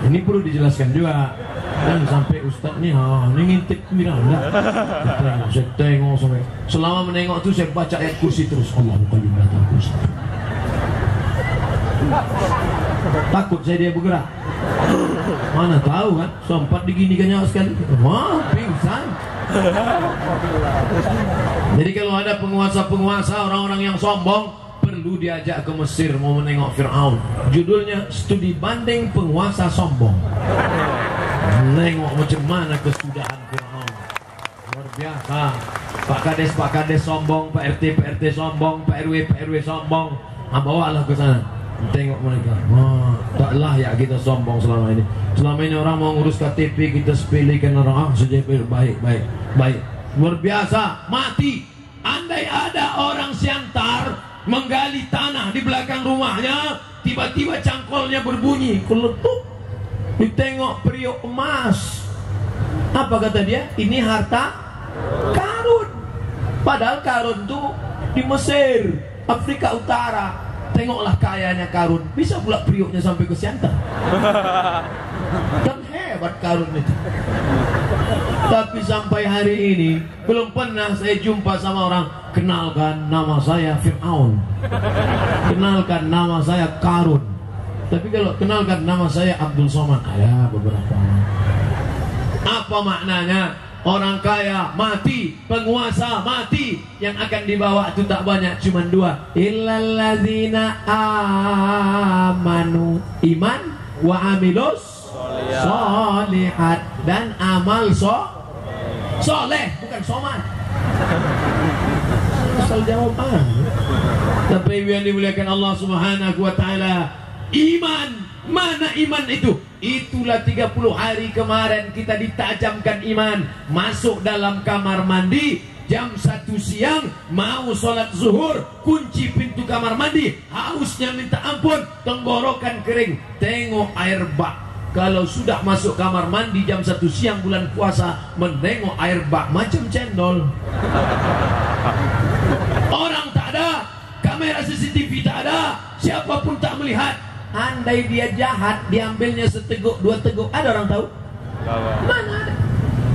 Ini perlu dijelaskan juga. Dan sampai ustaz nih, ini ngintip pirang enggak? Saya tengok sampai, selama menengok itu saya baca ayat kursi terus. Allahumma qayyim la kursi. Takut saya dia bergerak. Mana tahu kan, sempat diginikan nyawa sekali. Wah, pingsan. Jadi kalau ada penguasa-penguasa, orang-orang yang sombong, perlu diajak ke Mesir mau menengok Fir'aun. Judulnya studi banding penguasa sombong. Menengok macam mana kesudahan Fir'aun. Luar biasa. Pak Kades sombong, Pak RT sombong, Pak RW sombong. Bawalah ke sana. Tengok mereka. Tak layak kita sombong selama ini. Selama ini orang mau ngurus KTP, kita sepelekan orang. Sejauh baik. Luar biasa. Mati. Andai ada orang Siantar menggali tanah di belakang rumahnya, tiba-tiba cangkolnya berbunyi, keletup. Ditengok periuk emas. Apa kata dia? Ini harta karun. Padahal karun tuh di Mesir, Afrika Utara. Tengoklah kayanya karun. Bisa pula periuknya sampai ke Siantar. Kan hebat karun itu. Tapi sampai hari ini belum pernah saya jumpa sama orang, kenalkan nama saya Fir'aun, kenalkan nama saya Karun. Tapi kalau kenalkan nama saya Abdul Somad, ada beberapa. Apa maknanya? Orang kaya mati, penguasa mati, yang akan dibawa itu tak banyak, cuma 2. Illalladzina amanu, iman, wa amilus solihat, dan amal soleh, bukan soman. Asal jawaban. Tapi yang dimuliakan Allah Subhanahu wa taala, iman Mana iman itu? Itulah 30 hari kemarin kita ditajamkan iman. Masuk dalam kamar mandi jam 1 siang, mau sholat zuhur, kunci pintu kamar mandi, hausnya minta ampun, tenggorokan kering, tengok air bak. Kalau sudah masuk kamar mandi jam 1 siang bulan puasa, menengok air bak macam cendol. Orang tak ada, kamera CCTV tak ada, siapapun tak melihat. Andai dia jahat, diambilnya seteguk, 2 teguk, ada orang tahu? Mana ada?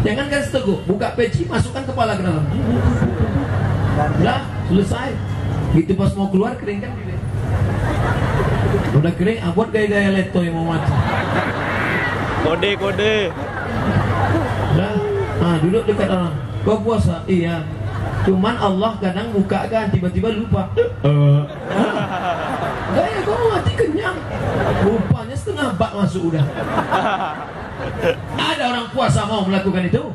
Jangankan seteguk, buka peci, masukkan kepala ke dalam. Udah, selesai. Gitu pas mau keluar, kering kan? Udah kering, buat gaya-gaya leto yang mau mati. Kode. Udah, duduk dekat orang. Kau puasa? Iya. Cuman Allah kadang buka kan, tiba-tiba lupa. Gaya kau mati kenyang. Rupanya setengah bak masuk udah. Ada orang puasa mau melakukan itu?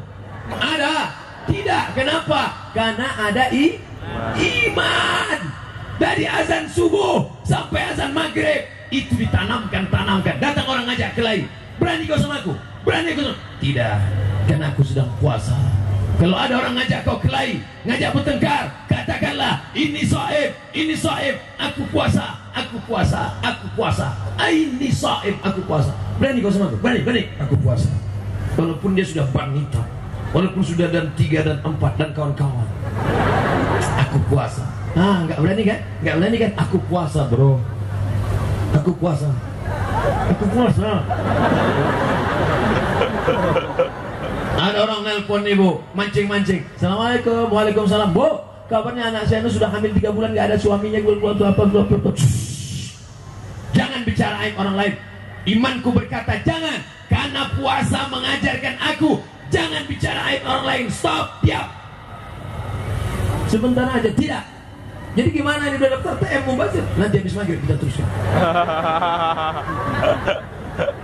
Ada? Tidak. Kenapa? Karena ada iman. Dari azan subuh sampai azan maghrib itu ditanamkan. Datang orang ngajak kelahi, berani kau sama aku? Berani kau sama? Tidak, karena aku sedang puasa. Kalau ada orang ngajak kau kelahi, ngajak bertengkar, katakanlah ini soib, aku puasa. Ini soib, aku puasa. Berani kau sama aku? Berani, aku puasa. Walaupun dia sudah wanita, walaupun sudah dan 3 dan 4 dan kawan-kawan, aku puasa. Nggak berani kan? Aku puasa, bro. Aku puasa. Ada orang nelpon ibu, mancing. Assalamualaikum, waalaikumsalam. Bu, kabarnya anak saya itu sudah hamil 3 bulan, nggak ada suaminya. Jangan bicara aib orang lain. Imanku berkata jangan, karena puasa mengajarkan aku jangan bicara aib orang lain. Stop, diam. Sebentar aja, tidak. Jadi gimana ini udah daftar TM mau baca? Nanti habis maghrib kita teruskan.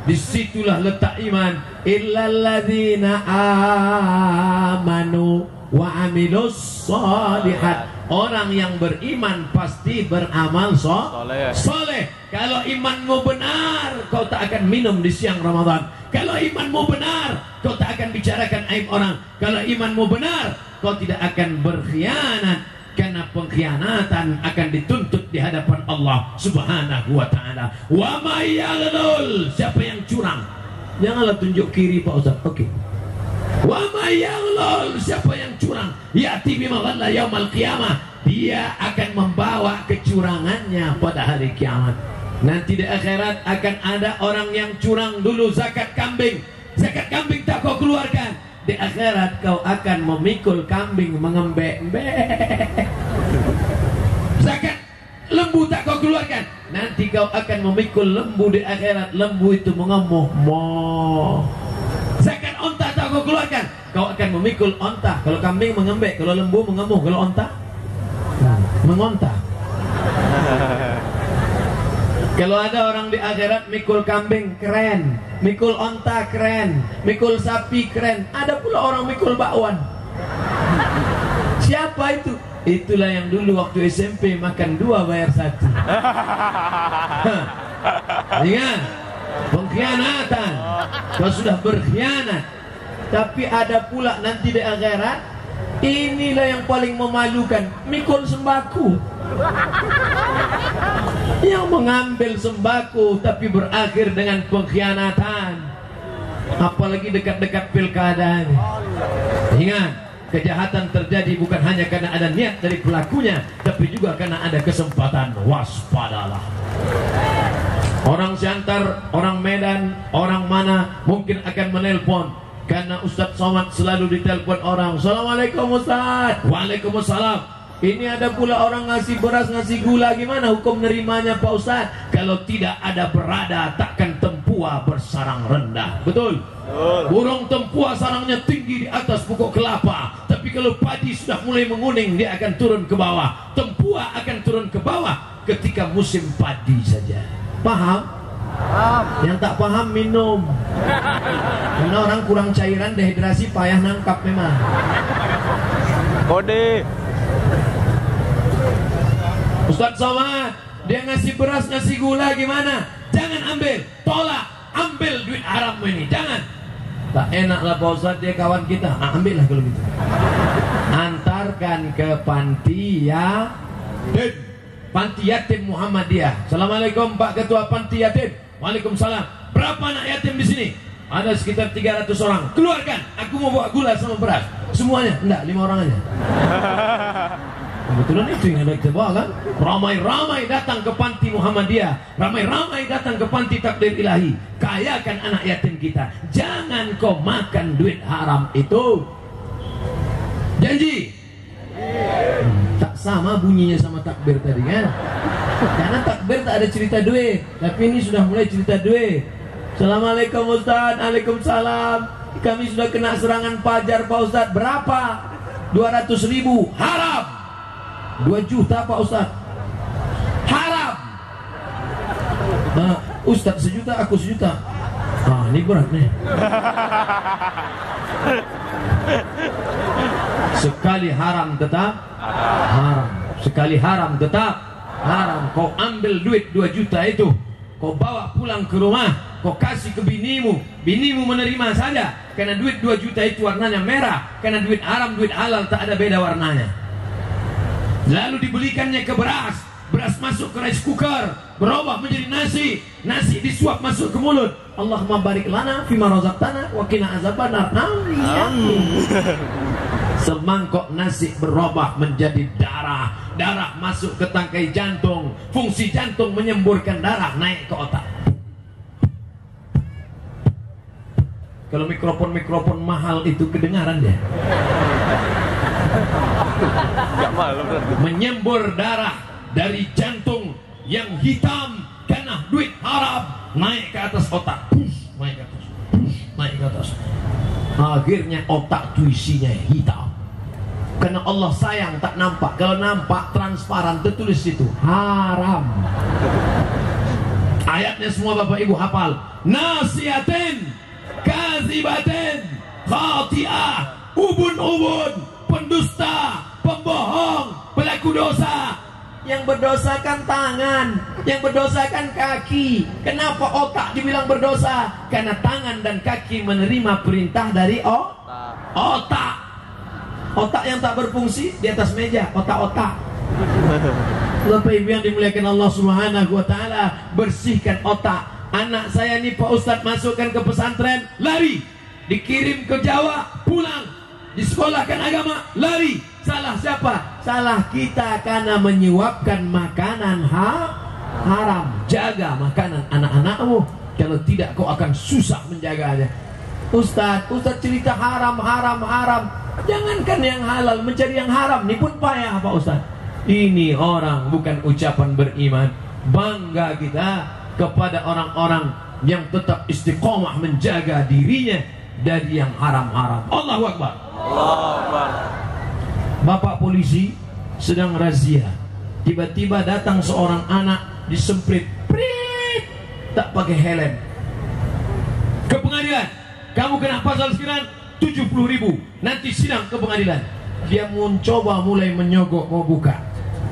Disitulah letak iman. Illalladzina amanu wa amilus sholihat. Orang yang beriman pasti beramal soleh. Kalau imanmu benar, kau tak akan minum di siang Ramadan. Kalau imanmu benar, kau tak akan bicarakan aib orang. Kalau imanmu benar, kau tidak akan berkhianat. Karena pengkhianatan akan dituntut di hadapan Allah Subhanahu wa ta'ala. Wa may yaghlul, siapa yang curang? Janganlah tunjuk kiri Pak Ustaz. Oke. Wa may yaghlul, siapa yang curang? Ya'ti bima ghalla yaumal qiyamah. Dia akan membawa kecurangannya pada hari kiamat. Nanti di akhirat akan ada orang yang curang dulu zakat kambing. Zakat kambing tak kau keluarkan. Di akhirat kau akan memikul kambing mengembek-embek. Zakat lembu tak kau keluarkan, nanti kau akan memikul lembu di akhirat. Lembu itu mengemuh mo. Zakat onta tak kau keluarkan, kau akan memikul onta. Kalau kambing mengembek, kalau lembu mengemuh, kalau onta mengonta. Kalau ada orang di akhirat mikul kambing keren, mikul onta keren, mikul sapi keren, ada pula orang mikul bakwan. Siapa itu? Itulah yang dulu waktu SMP makan 2 bayar 1. Ingat, pengkhianatan. Kau sudah berkhianat. Tapi ada pula nanti di akhirat, inilah yang paling memalukan, mikul sembako. Yang mengambil sembako tapi berakhir dengan pengkhianatan. Apalagi dekat-dekat pilkada ini. Ingat, kejahatan terjadi bukan hanya karena ada niat dari pelakunya, tapi juga karena ada kesempatan. Waspadalah. Orang Siantar, orang Medan, orang mana mungkin akan menelpon. Karena Ustadz Somad selalu ditelepon orang. Assalamualaikum Ustadz. Waalaikumsalam. Ini ada pula orang ngasih beras, ngasih gula. Gimana hukum nerimanya Pak Ustadz? Kalau tidak ada berada, takkan tempua bersarang rendah. Betul? Burung tempua sarangnya tinggi di atas pokok kelapa. Tapi kalau padi sudah mulai menguning, dia akan turun ke bawah. Tempua akan turun ke bawah ketika musim padi saja. Paham? Yang tak paham minum. Karena orang kurang cairan, dehidrasi, payah nangkap memang. Kode. Ustadz Somad, dia ngasih beras, ngasih gula, gimana? Jangan ambil. tolak, ambil duit harammu ini, jangan. Tak enaklah Pak Ustaz, dia kawan kita. Ambillah kalau gitu. Antarkan ke panti yatim, panti yatim Muhammadiyah. Assalamualaikum Pak Ketua Panti Yatim. Waalaikumsalam. Berapa anak yatim di sini? Ada sekitar 300 orang. Keluarkan. Aku mau bawa gula sama beras. Semuanya? Enggak, 5 orang aja. Kebetulan itu yang ada kita bawa kan. Ramai-ramai datang ke panti Muhammadiyah, ramai-ramai datang ke panti takdir ilahi. Kayakan anak yatim kita. Jangan kau makan duit haram itu. Janji? Tak sama bunyinya sama takbir tadi kan. Karena takbir tak ada cerita duit, tapi ini sudah mulai cerita duit. Assalamualaikum Ustaz. Waalaikumsalam. Kami sudah kena serangan pajar Pak Ustaz. Berapa? 200.000. Haram. 2 juta Pak Ustaz. Haram. Ustaz 1 juta, aku 1 juta. Ini berat nih. Sekali haram tetap haram. Sekali haram tetap haram. Kau ambil duit 2 juta itu, kau bawa pulang ke rumah, kau kasih ke binimu. Binimu menerima saja, karena duit 2 juta itu warnanya merah. Karena duit haram, duit halal tak ada beda warnanya. Lalu dibelikannya ke beras, beras masuk ke rice cooker, berubah menjadi nasi, nasi disuap masuk ke mulut. Allahumma barik lana fima razaqtana wa qina azabannar. Semangkok nasi berubah menjadi darah, darah masuk ke tangkai jantung, fungsi jantung menyemburkan darah naik ke otak. Kalau mikrofon mahal itu kedengaran dia. Menyembur darah dari jantung yang hitam karena duit haram naik ke atas otak, naik ke atas, naik ke atas. Akhirnya otak itu isinya hitam. Karena Allah sayang tak nampak. Kalau nampak transparan tertulis itu haram. Ayatnya semua Bapak Ibu hafal. Nasiatin, kazibatin, khati'ah, ubun-ubun, pendusta, pembohong, pelaku dosa. Yang berdosa kan tangan, yang berdosa kan kaki. Kenapa otak dibilang berdosa? Karena tangan dan kaki menerima perintah dari otak. Otak yang tak berfungsi di atas meja, otak-otak. Bapak Ibu yang dimuliakan Allah Subhanahu wa taala, bersihkan otak. Anak saya nih Pak Ustadz masukkan ke pesantren, lari. Dikirim ke Jawa, pulang. Disekolahkan agama, lari. Salah siapa? Salah kita karena menyuapkan makanan haram. Jaga makanan anak-anakmu. Kalau tidak kau akan susah menjaganya. Ustadz cerita haram. Jangankan yang halal, mencari yang haram ini pun payah Pak Ustadz. Ini orang bukan ucapan beriman. Bangga kita kepada orang-orang yang tetap istiqomah menjaga dirinya dari yang haram-haram. Allahu Akbar. Allahu Akbar. Bapak polisi sedang razia. Tiba-tiba datang seorang anak disemprit, prit, tak pakai helm. Ke pengadilan. Kamu kena pasal sekian 70.000. Nanti sidang ke pengadilan. Dia mencoba mulai menyogok mau buka.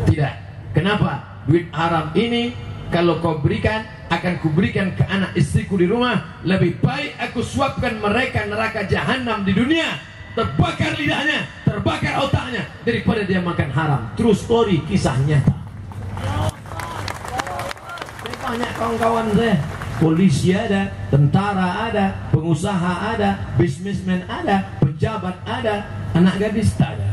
Tidak. Kenapa? Duit haram ini kalau kau berikan, akan kuberikan ke anak istriku di rumah. Lebih baik aku suapkan mereka neraka jahanam di dunia, terbakar lidahnya, terbakar otaknya, daripada dia makan haram. True story, kisah nyata. Banyak kawan-kawan saya, polisi ada, tentara ada, pengusaha ada, bisnismen ada, pejabat ada, anak gadis tak ada.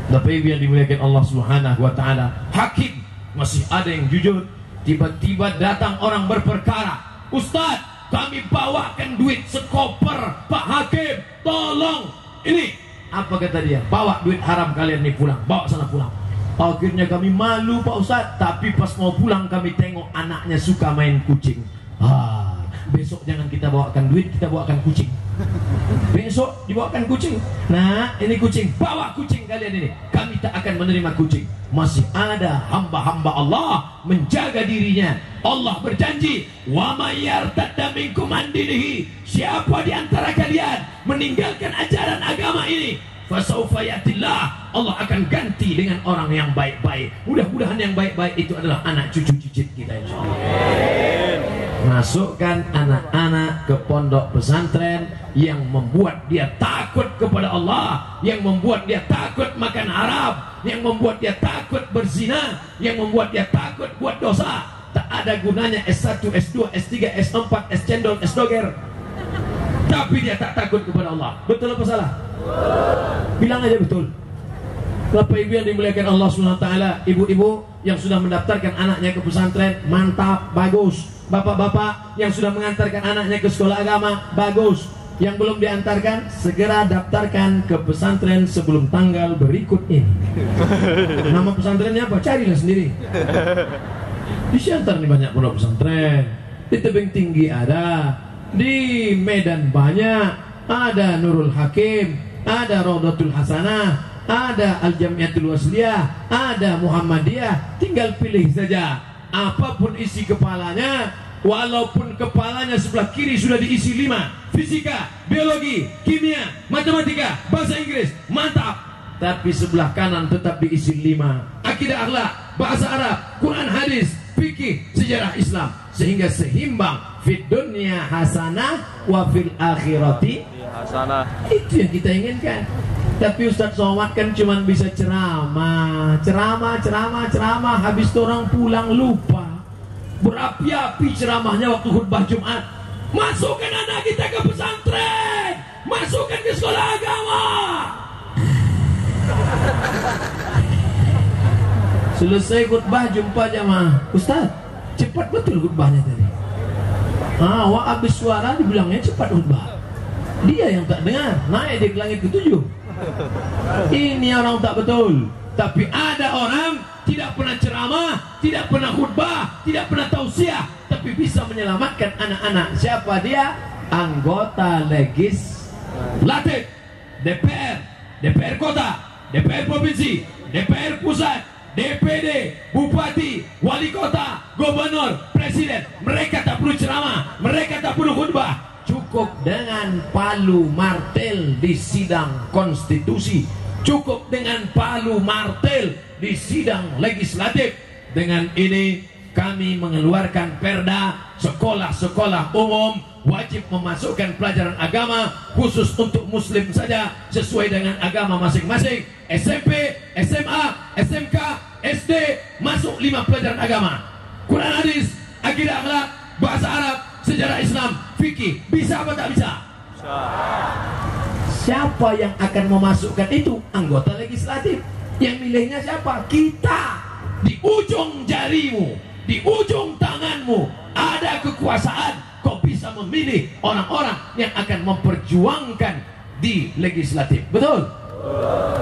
Bapak Ibu yang dimuliakan Allah Subhanahu wa taala, hakim masih ada yang jujur. Tiba-tiba datang orang berperkara, Ustaz, kami bawakan duit sekoper, Pak Hakim, tolong. Ini apa kata dia? Bawa duit haram kalian nih pulang, bawa sana pulang. Akhirnya kami malu Pak Ustaz, tapi pas mau pulang kami tengok anaknya suka main kucing. Besok jangan kita bawakan duit, kita bawakan kucing. Besok dibawakan kucing. Nah, ini kucing, bawa kucing kalian ini. Kami tak akan menerima kucing. Masih ada hamba-hamba Allah menjaga dirinya. Allah berjanji, wa may yartadda minkum an dinihi, siapa di antara kalian meninggalkan ajaran agama ini, fasaufa yatillah, Allah akan ganti dengan orang yang baik-baik. Mudah-mudahan yang baik-baik itu adalah anak cucu cicit kita insyaallah. Masukkan anak-anak ke pondok pesantren yang membuat dia takut kepada Allah, yang membuat dia takut makan haram, yang membuat dia takut berzina, yang membuat dia takut buat dosa. Tak ada gunanya S1, S2, S3, S4, S cendol, S doger, tapi dia tak takut kepada Allah. Betul apa salah? Bilang aja betul. Bapak ibu yang dimuliakan Allah SWT, ibu-ibu yang sudah mendaftarkan anaknya ke pesantren, mantap, bagus. Bapak-bapak yang sudah mengantarkan anaknya ke sekolah agama, bagus. Yang belum diantarkan, segera daftarkan ke pesantren sebelum tanggal berikut ini. Nama pesantrennya apa? Carilah sendiri. Di Siantar nih banyak pondok pesantren. Di Tebing Tinggi ada, di Medan banyak, ada Nurul Hakim, ada Raudatul Hasanah, ada Al-Jamiatul Wasliyah, ada Muhammadiyah. Tinggal pilih saja. Apapun isi kepalanya, walaupun kepalanya sebelah kiri sudah diisi 5, fisika, biologi, kimia, matematika, bahasa Inggris, mantap. Tapi sebelah kanan tetap diisi 5, akidah, akhlak, bahasa Arab, Quran, hadis, fikih, sejarah Islam, sehingga seimbang. Fid dunya hasanah wa fil akhirati hasanah. Itu yang kita inginkan. Tapi Ustadz Somad kan cuma bisa ceramah, habis itu orang pulang lupa. Berapi-api ceramahnya waktu khutbah Jumat. Masukkan anak kita ke pesantren, masukkan ke sekolah agama. Selesai khutbah jumpa jamaah. Ustadz, cepat betul khutbahnya tadi. Habis suara dibilangnya cepat khutbah. Dia yang tak dengar, naik di langit ke-7. Ini orang tak betul. Tapi ada orang tidak pernah ceramah, tidak pernah khutbah, tidak pernah tausiah, tapi bisa menyelamatkan anak-anak. Siapa dia? Anggota legislatif, DPR, DPR kota, DPR provinsi, DPR pusat, DPD, bupati, wali kota, gubernur, presiden. Mereka tak perlu ceramah, mereka tak perlu khutbah. Cukup dengan palu martel di sidang konstitusi, cukup dengan palu martel di sidang legislatif. Dengan ini kami mengeluarkan perda, sekolah-sekolah umum wajib memasukkan pelajaran agama khusus untuk muslim saja sesuai dengan agama masing-masing. SMP, SMA, SMK, SD masuk 5 pelajaran agama. Quran, hadis, akidah, akhlak, bahasa Arab, sejarah Islam, fikih. Bisa apa tak bisa? Bisa. Siapa yang akan memasukkan itu? Anggota legislatif. Yang milihnya siapa? Kita. Di ujung jarimu, di ujung tanganmu ada kekuasaan. Kau bisa memilih orang-orang yang akan memperjuangkan di legislatif. Betul?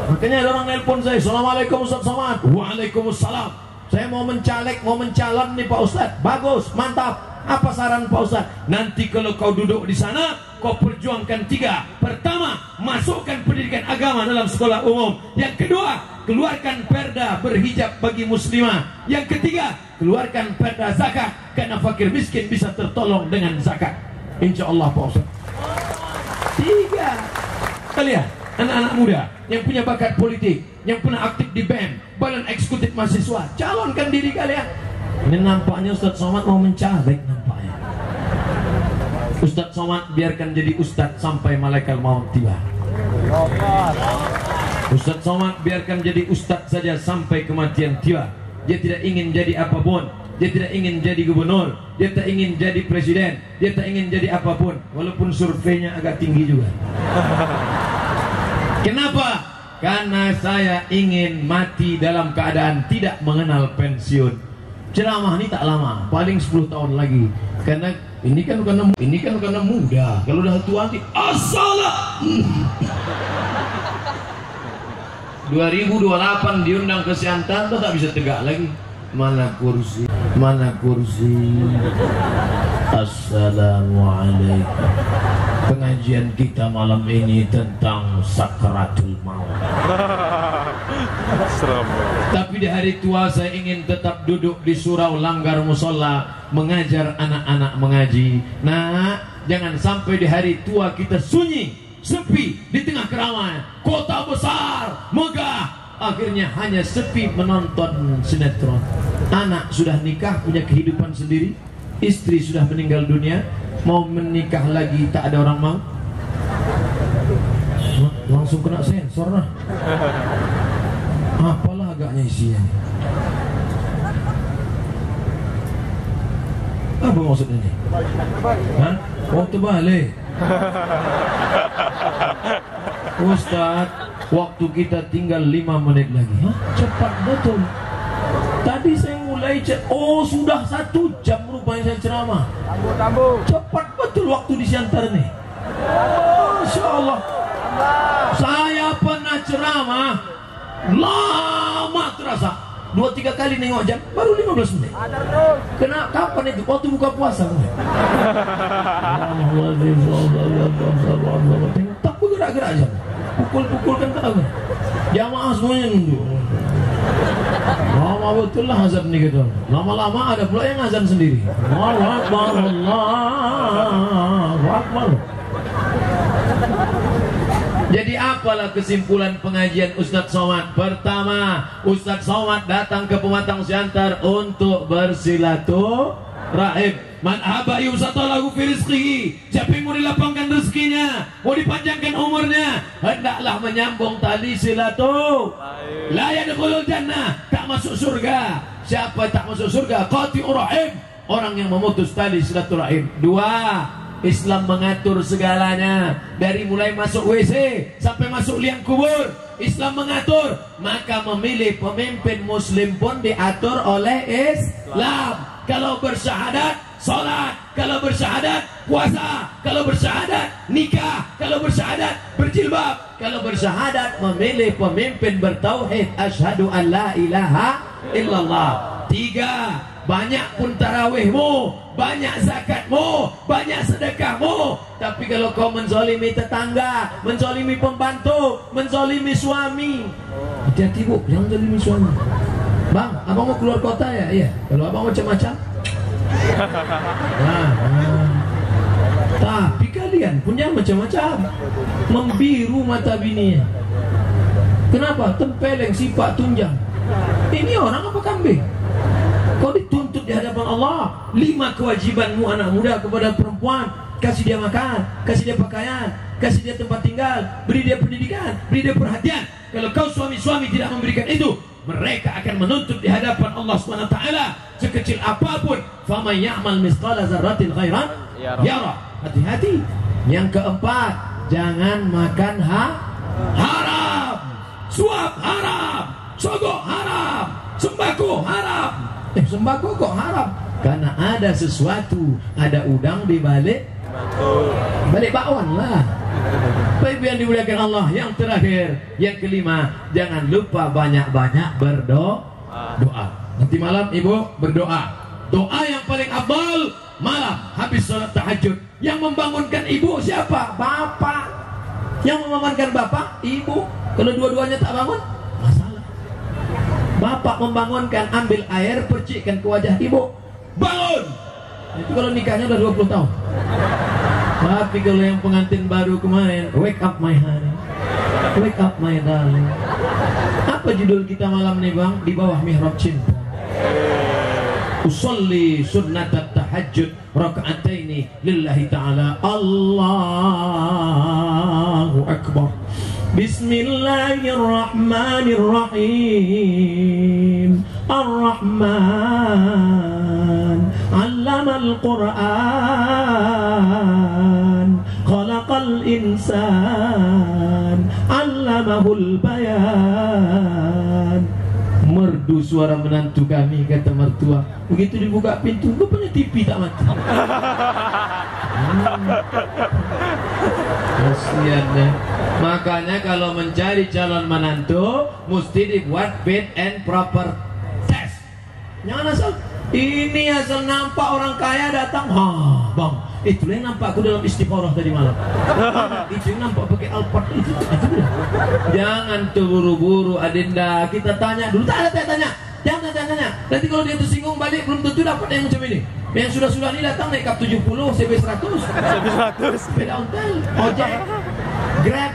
Makanya ada orang nelpon saya, Assalamualaikum Ustaz Somad. Waalaikumsalam. Saya mau mencalek, mau mencalon nih Pak Ustaz. Bagus, mantap. Apa saran Pak Ustaz? Nanti kalau kau duduk di sana, kau perjuangkan 3. Pertama, masukkan pendidikan agama dalam sekolah umum. Yang kedua, keluarkan perda berhijab bagi muslimah. Yang ketiga, keluarkan perda zakat, karena fakir miskin bisa tertolong dengan zakat. Insya Allah Pak Ustaz. 3. Kalian anak-anak muda yang punya bakat politik, yang pernah aktif di BEM, Badan Eksekutif Mahasiswa, calonkan diri kalian. Ini nampaknya Ustadz Somad mau mencalek nampaknya. Ustadz Somad biarkan jadi Ustadz sampai malaikat maut tiba. Ustadz Somad biarkan jadi Ustadz saja sampai kematian tiba. Dia tidak ingin jadi apapun. Dia tidak ingin jadi gubernur. Dia tak ingin jadi presiden. Dia tak ingin jadi apapun. Walaupun surveinya agak tinggi juga. Kenapa? Karena saya ingin mati dalam keadaan tidak mengenal pensiun. Ceramah ini tak lama, paling 10 tahun lagi. Karena ini kan karena muda. Kalau udah tua nanti assalam. 2028 diundang ke Siantar, tak bisa tegak lagi. Mana kursi? Mana kursi? Assalamualaikum. Pengajian kita malam ini tentang sakratul maut. Tapi di hari tua saya ingin tetap duduk di surau langgar musola, mengajar anak-anak mengaji. Nah, jangan sampai di hari tua kita sunyi, sepi di tengah keramaian. Kota besar, megah, akhirnya hanya sepi menonton sinetron. Anak sudah nikah, punya kehidupan sendiri. istri sudah meninggal dunia, mau menikah lagi tak ada orang mau, langsung kena sensor lah. Apalah agaknya isinya nih. Apa maksudnya nih? Hah? Oh, terbalik. Ustaz, waktu kita tinggal 5 menit lagi. Hah? Cepat betul. Tadi saya mulai oh sudah 1 jam rupanya saya ceramah. Cepat betul waktu di Siantar nih. Masya Allah. Saya pernah ceramah lama terasa. 2-3 kali nengok jam baru 15 menit. Kena kapan itu? Waktu buka puasa. Tak bergerak-gerak aja. Pukul-pukul kan tak apa. Jamaah semuanya nunduk. Lama betul lah azan ni gitu. Lama-lama ada pula yang azan sendiri. Allahu Akbar, Allahu Akbar. Jadi apalah kesimpulan pengajian Ustadz Somad? Pertama, Ustadz Somad datang ke Pematang Siantar untuk bersilaturahim. Man haba yusatalahu fi rizqihi. Siapa yang mau dilapangkan rezekinya, mau dipanjangkan umurnya, hendaklah menyambung tali silaturahim. La yadkhulul jannah, tak masuk surga. Siapa tak masuk surga? Qati'ur rahim, orang yang memutus tali silaturahim. 2, Islam mengatur segalanya, dari mulai masuk WC sampai masuk liang kubur. Islam mengatur, maka memilih pemimpin muslim pun diatur oleh Islam. Kalau bersyahadat, sholat. Kalau bersyahadat, puasa. Kalau bersyahadat, nikah. Kalau bersyahadat, berjilbab. Kalau bersyahadat, memilih pemimpin bertauhid, asyhadu an la ilaha illallah. 3, banyak pun tarawihmu, banyak zakatmu, banyak sedekahmu, tapi kalau kau menzalimi tetangga, menzalimi pembantu, menzalimi suami, hati-hati bu, jangan zalimi suami. Bang, abang mau keluar kota ya? Iya. Kalau abang macam-macam, tapi kalian punya macam-macam, membiru mata bininya. Kenapa? Tempeleng, sifat, tunjang. Ini orang apa kambing? Kau dituntut di hadapan Allah. 5 kewajibanmu anak muda kepada perempuan: kasih dia makan, kasih dia pakaian, kasih dia tempat tinggal, beri dia pendidikan, beri dia perhatian. Kalau kau suami-suami tidak memberikan itu, mereka akan menuntut di hadapan Allah SWT sekecil apapun. Faman ya'mal misqala dzarratin khairan yara. Hati-hati. Yang keempat, jangan makan haram. Suap haram, sogok haram, sembako haram. Sembako kok haram? Karena ada sesuatu, ada udang di balik bakwan lah. Baik yang dimuliakan Allah. Yang terakhir, yang kelima, jangan lupa banyak-banyak berdoa. Nanti malam ibu berdoa. Doa yang paling afdal malam habis sholat tahajud. Yang membangunkan ibu siapa? Bapak. Yang membangunkan bapak, ibu. Kalau dua-duanya tak bangun, masalah. Bapak membangunkan, ambil air, percikkan ke wajah ibu, bangun. Itu kalau nikahnya udah 20 tahun. Tapi kalau yang pengantin baru kemarin, wake up my honey, wake up my darling. Apa judul kita malam nih bang? Di bawah mihrab cinta. Usolli sunnatat tahajud raka'ataini lillahi ta'ala. Allahu akbar. Bismillahirrahmanirrahim. Ar-Rahman 'allamal Qur'an, khalaqal insan, 'allamahul bayan. Merdu suara menantu kami, kata mertua. Begitu dibuka pintu, rupanya TV tak mati. Kasihan ya. Makanya kalau mencari calon menantu mesti dibuat fit and proper test. Jangan asal ini asal nampak orang kaya datang, bang, itu yang nampak aku dalam istikharah tadi malam. Itu yang nampak pakai Alphard itu. Jangan terburu-buru Adinda, kita tanya dulu. Tak ada tanya. Jangan tanya. Nanti kalau dia tersinggung balik, belum tentu dapat yang macam ini. Yang sudah-sudah ini datang naik kap 70, CB 100, sepeda ontel, ojek, Grab,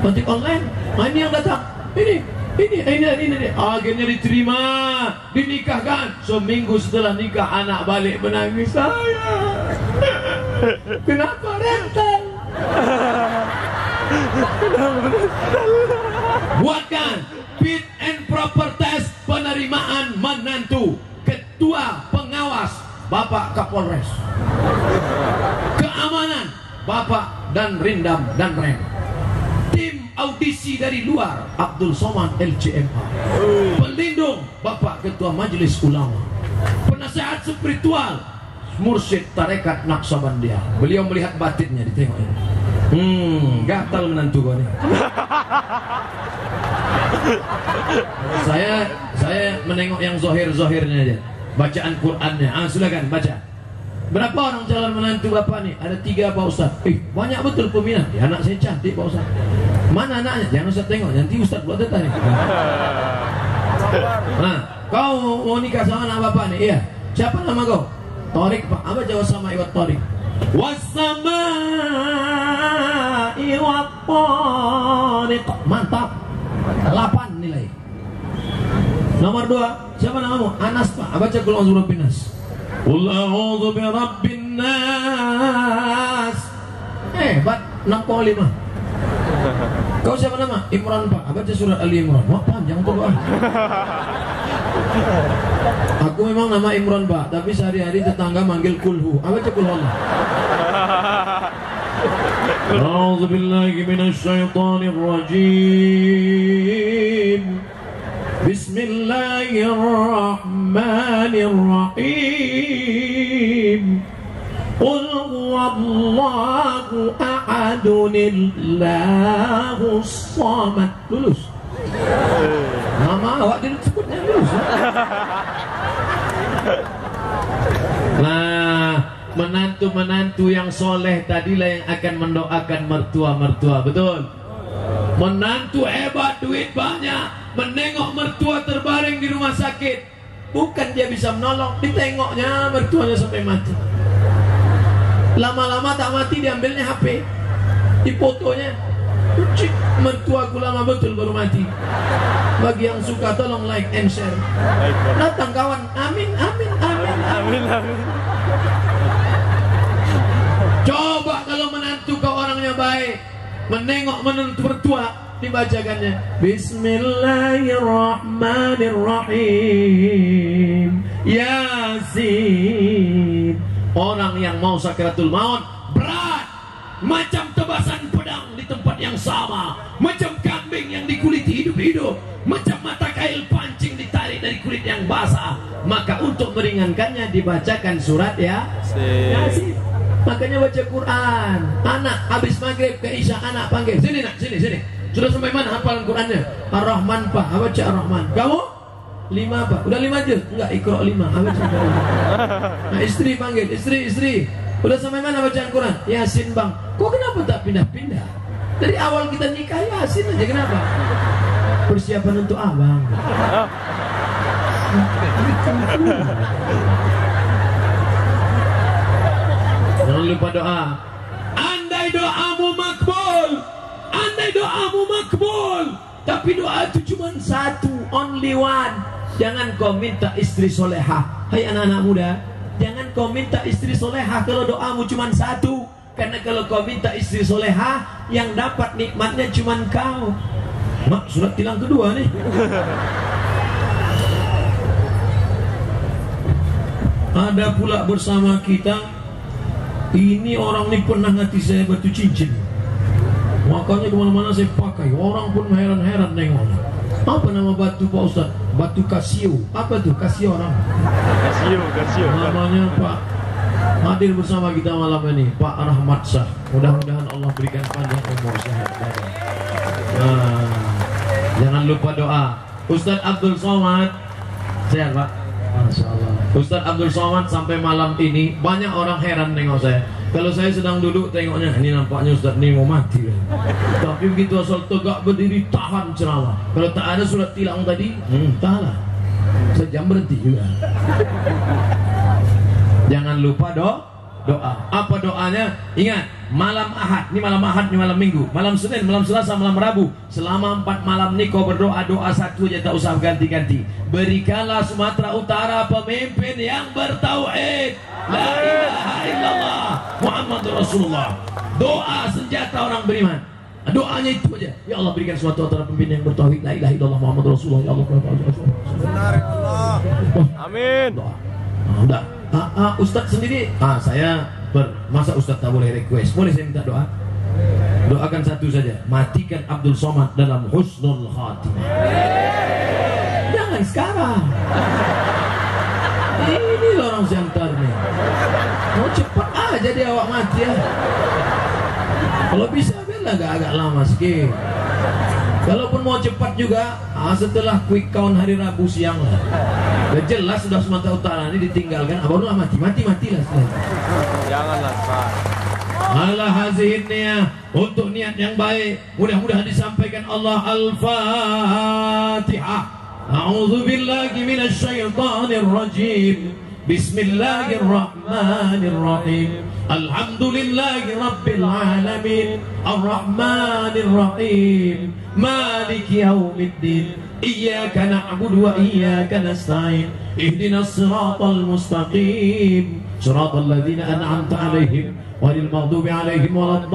ojek online. Nah, ini yang datang. Ini Ini. Akhirnya diterima, dinikahkan. Seminggu setelah nikah anak balik menangis, saya kenapa rental? Buatkan fit and proper test penerimaan menantu. Ketua pengawas Bapak Kapolres, keamanan Bapak dan Rindam dan Rem, tim audisi dari luar Abdul Somad LCMA, pelindung Bapak Ketua Majelis Ulama, penasehat spiritual Mursyid Tarekat Naqsabandia. Beliau melihat batinnya, ditengok ini. Gatal menantu kau ni. Saya menengok yang zohir-zohirnya aja, bacaan Qurannya. Silakan baca. Berapa orang calon menantu bapak ni? Ada 3 Pak Ustaz. Banyak betul peminat. Anak saya cantik Pak Ustaz. Mana anaknya? Jangan Ustaz tengok, nanti Ustaz buat tanya. Kau mau nikah sama anak bapak ni? Iya. Siapa nama kau? Torik Pak. Apa jawab sama iwat Torik? Wassama'i wat-tariq. Mantap. 8 nilai. Nomor 2, siapa namamu? Anas Pak. Baca Qul a'udzu birabbin nas. Qul a'udzu birabbin nas. Hebat, 6,5. Kau siapa nama? Imran Pak. Baca surat Ali Imran. Wah, panjang tuh Pak. Aku memang nama Imran Pak, tapi sehari-hari tetangga manggil Kulhu. Baca Qul Allah. A'udzu billahi minasyaitonir rajim. Bismillahirrahmanirrahim. Qul huwallahu ahadunillahus samad. Lulus. Nama awak disebutnya lulus. Nah, menantu-menantu yang soleh tadilah yang akan mendoakan mertua-mertua. Betul. Menantu hebat, duit banyak, menengok mertua terbaring di rumah sakit, bukan dia bisa menolong, ditengoknya mertuanya sampai mati. Lama-lama tak mati, diambilnya HP, difotonya. Mertuaku lama betul baru mati. Bagi yang suka tolong like and share. Datang kawan, amin. Coba kalau menantu kau orangnya baik, menengok menantu mertua, dibacakannya Bismillahirrahmanirrahim, Yasin. Orang yang mau sakaratul maut berat, macam tebasan pedang di tempat yang sama, macam kambing yang dikuliti hidup-hidup, macam mata kail pancing ditarik dari kulit yang basah. Maka untuk meringankannya dibacakan surat Yasin. Makanya baca Quran. Anak habis maghrib ke isya, anak panggil, sini nak, sini. Sudah sampai mana hafalan Qurannya? Ar-Rahman Pak. Baca Ar-Rahman. Kamu? 5 Pak. Udah 5 aja? Enggak, Iqra 5. Baca. Nah, istri panggil, istri. Udah sampai mana bacaan Quran? Yasin Bang. Kok kenapa tak pindah-pindah? Dari awal kita nikah Yasin aja, kenapa? Persiapan untuk abang. Jangan lupa doa. Andai doamu makbul, tapi doa itu cuma satu, only one. Jangan kau minta istri solehah. Hai anak-anak muda, jangan kau minta istri solehah kalau doamu cuma satu. Karena kalau kau minta istri solehah, yang dapat nikmatnya cuma kau. Mak, surat tilang kedua nih. Ada pula bersama kita, ini orang ini pernah ngasih saya batu cincin. Makanya kemana-mana saya pakai. Orang pun heran-heran nengoknya. Apa nama batu Pak Ustaz? Batu Kasio. Apa tuh? Kasio orang? Kasio. Namanya Pak. Hadir bersama kita malam ini Pak Rahmat Shah. Mudah-mudahan Allah berikan panjang umur sehat. Jangan lupa doa. Ustaz Abdul Somad sehat Pak? Masya Allah. Ustaz Abdul Somad sampai malam ini banyak orang heran nengok saya. Kalau saya sedang duduk tengoknya, ini nampaknya Ustaz ini mau mati kan? Tapi begitu asal tegak berdiri tahan ceramah. Kalau tak ada surat tilang tadi, tahanlah. Sejam berhenti juga. Jangan lupa doa. Apa doanya? Ingat, malam Ahad, ini malam Ahad, ini malam Minggu, malam Senin, malam Selasa, malam Rabu, selama 4 malam ini kau berdoa doa satu aja, tak usah ganti-ganti. Berikanlah Sumatera Utara pemimpin yang bertauhid, la ilaha illallah Muhammadur Rasulullah. Doa senjata orang beriman. Doanya itu aja. Ya Allah, berikan Sumatera Utara pemimpin yang bertauhid, la ilaha illallah Muhammadur Rasulullah. Ya Allah, benar Allah. Amin. Doa. Udah. Ustadz sendiri, saya masa Ustadz tak boleh request? Boleh saya minta doa? Doakan satu saja, matikan Abdul Somad dalam husnul khatimah. Jangan sekarang. Ini orang Siantar nih, mau cepat aja dia awak mati ya. Kalau bisa biarlah agak lama sedikit. Kalaupun mau cepat juga, setelah quick count hari Rabu siang lah. Udah jelas sudah Sumatera Utara ini ditinggalkan, barulah matilah setelah. Janganlah, Pak. Allah hazihin niat, untuk niat yang baik, mudah-mudahan disampaikan Allah. Al-Fatihah. A'udzubillahi minasyaitonir rajim. Bismillahirrahmanirrahim. Alhamdulillahi rabbil alamin. Ar-Rahmanir Rahim. Maliki yaumiddin. Iyyaka na'budu wa iyyaka nasta'in. Ihdinas siratal mustaqim. Siratal ladzina an'amta 'alaihim ghairil maghdubi 'alaihim waladdallin.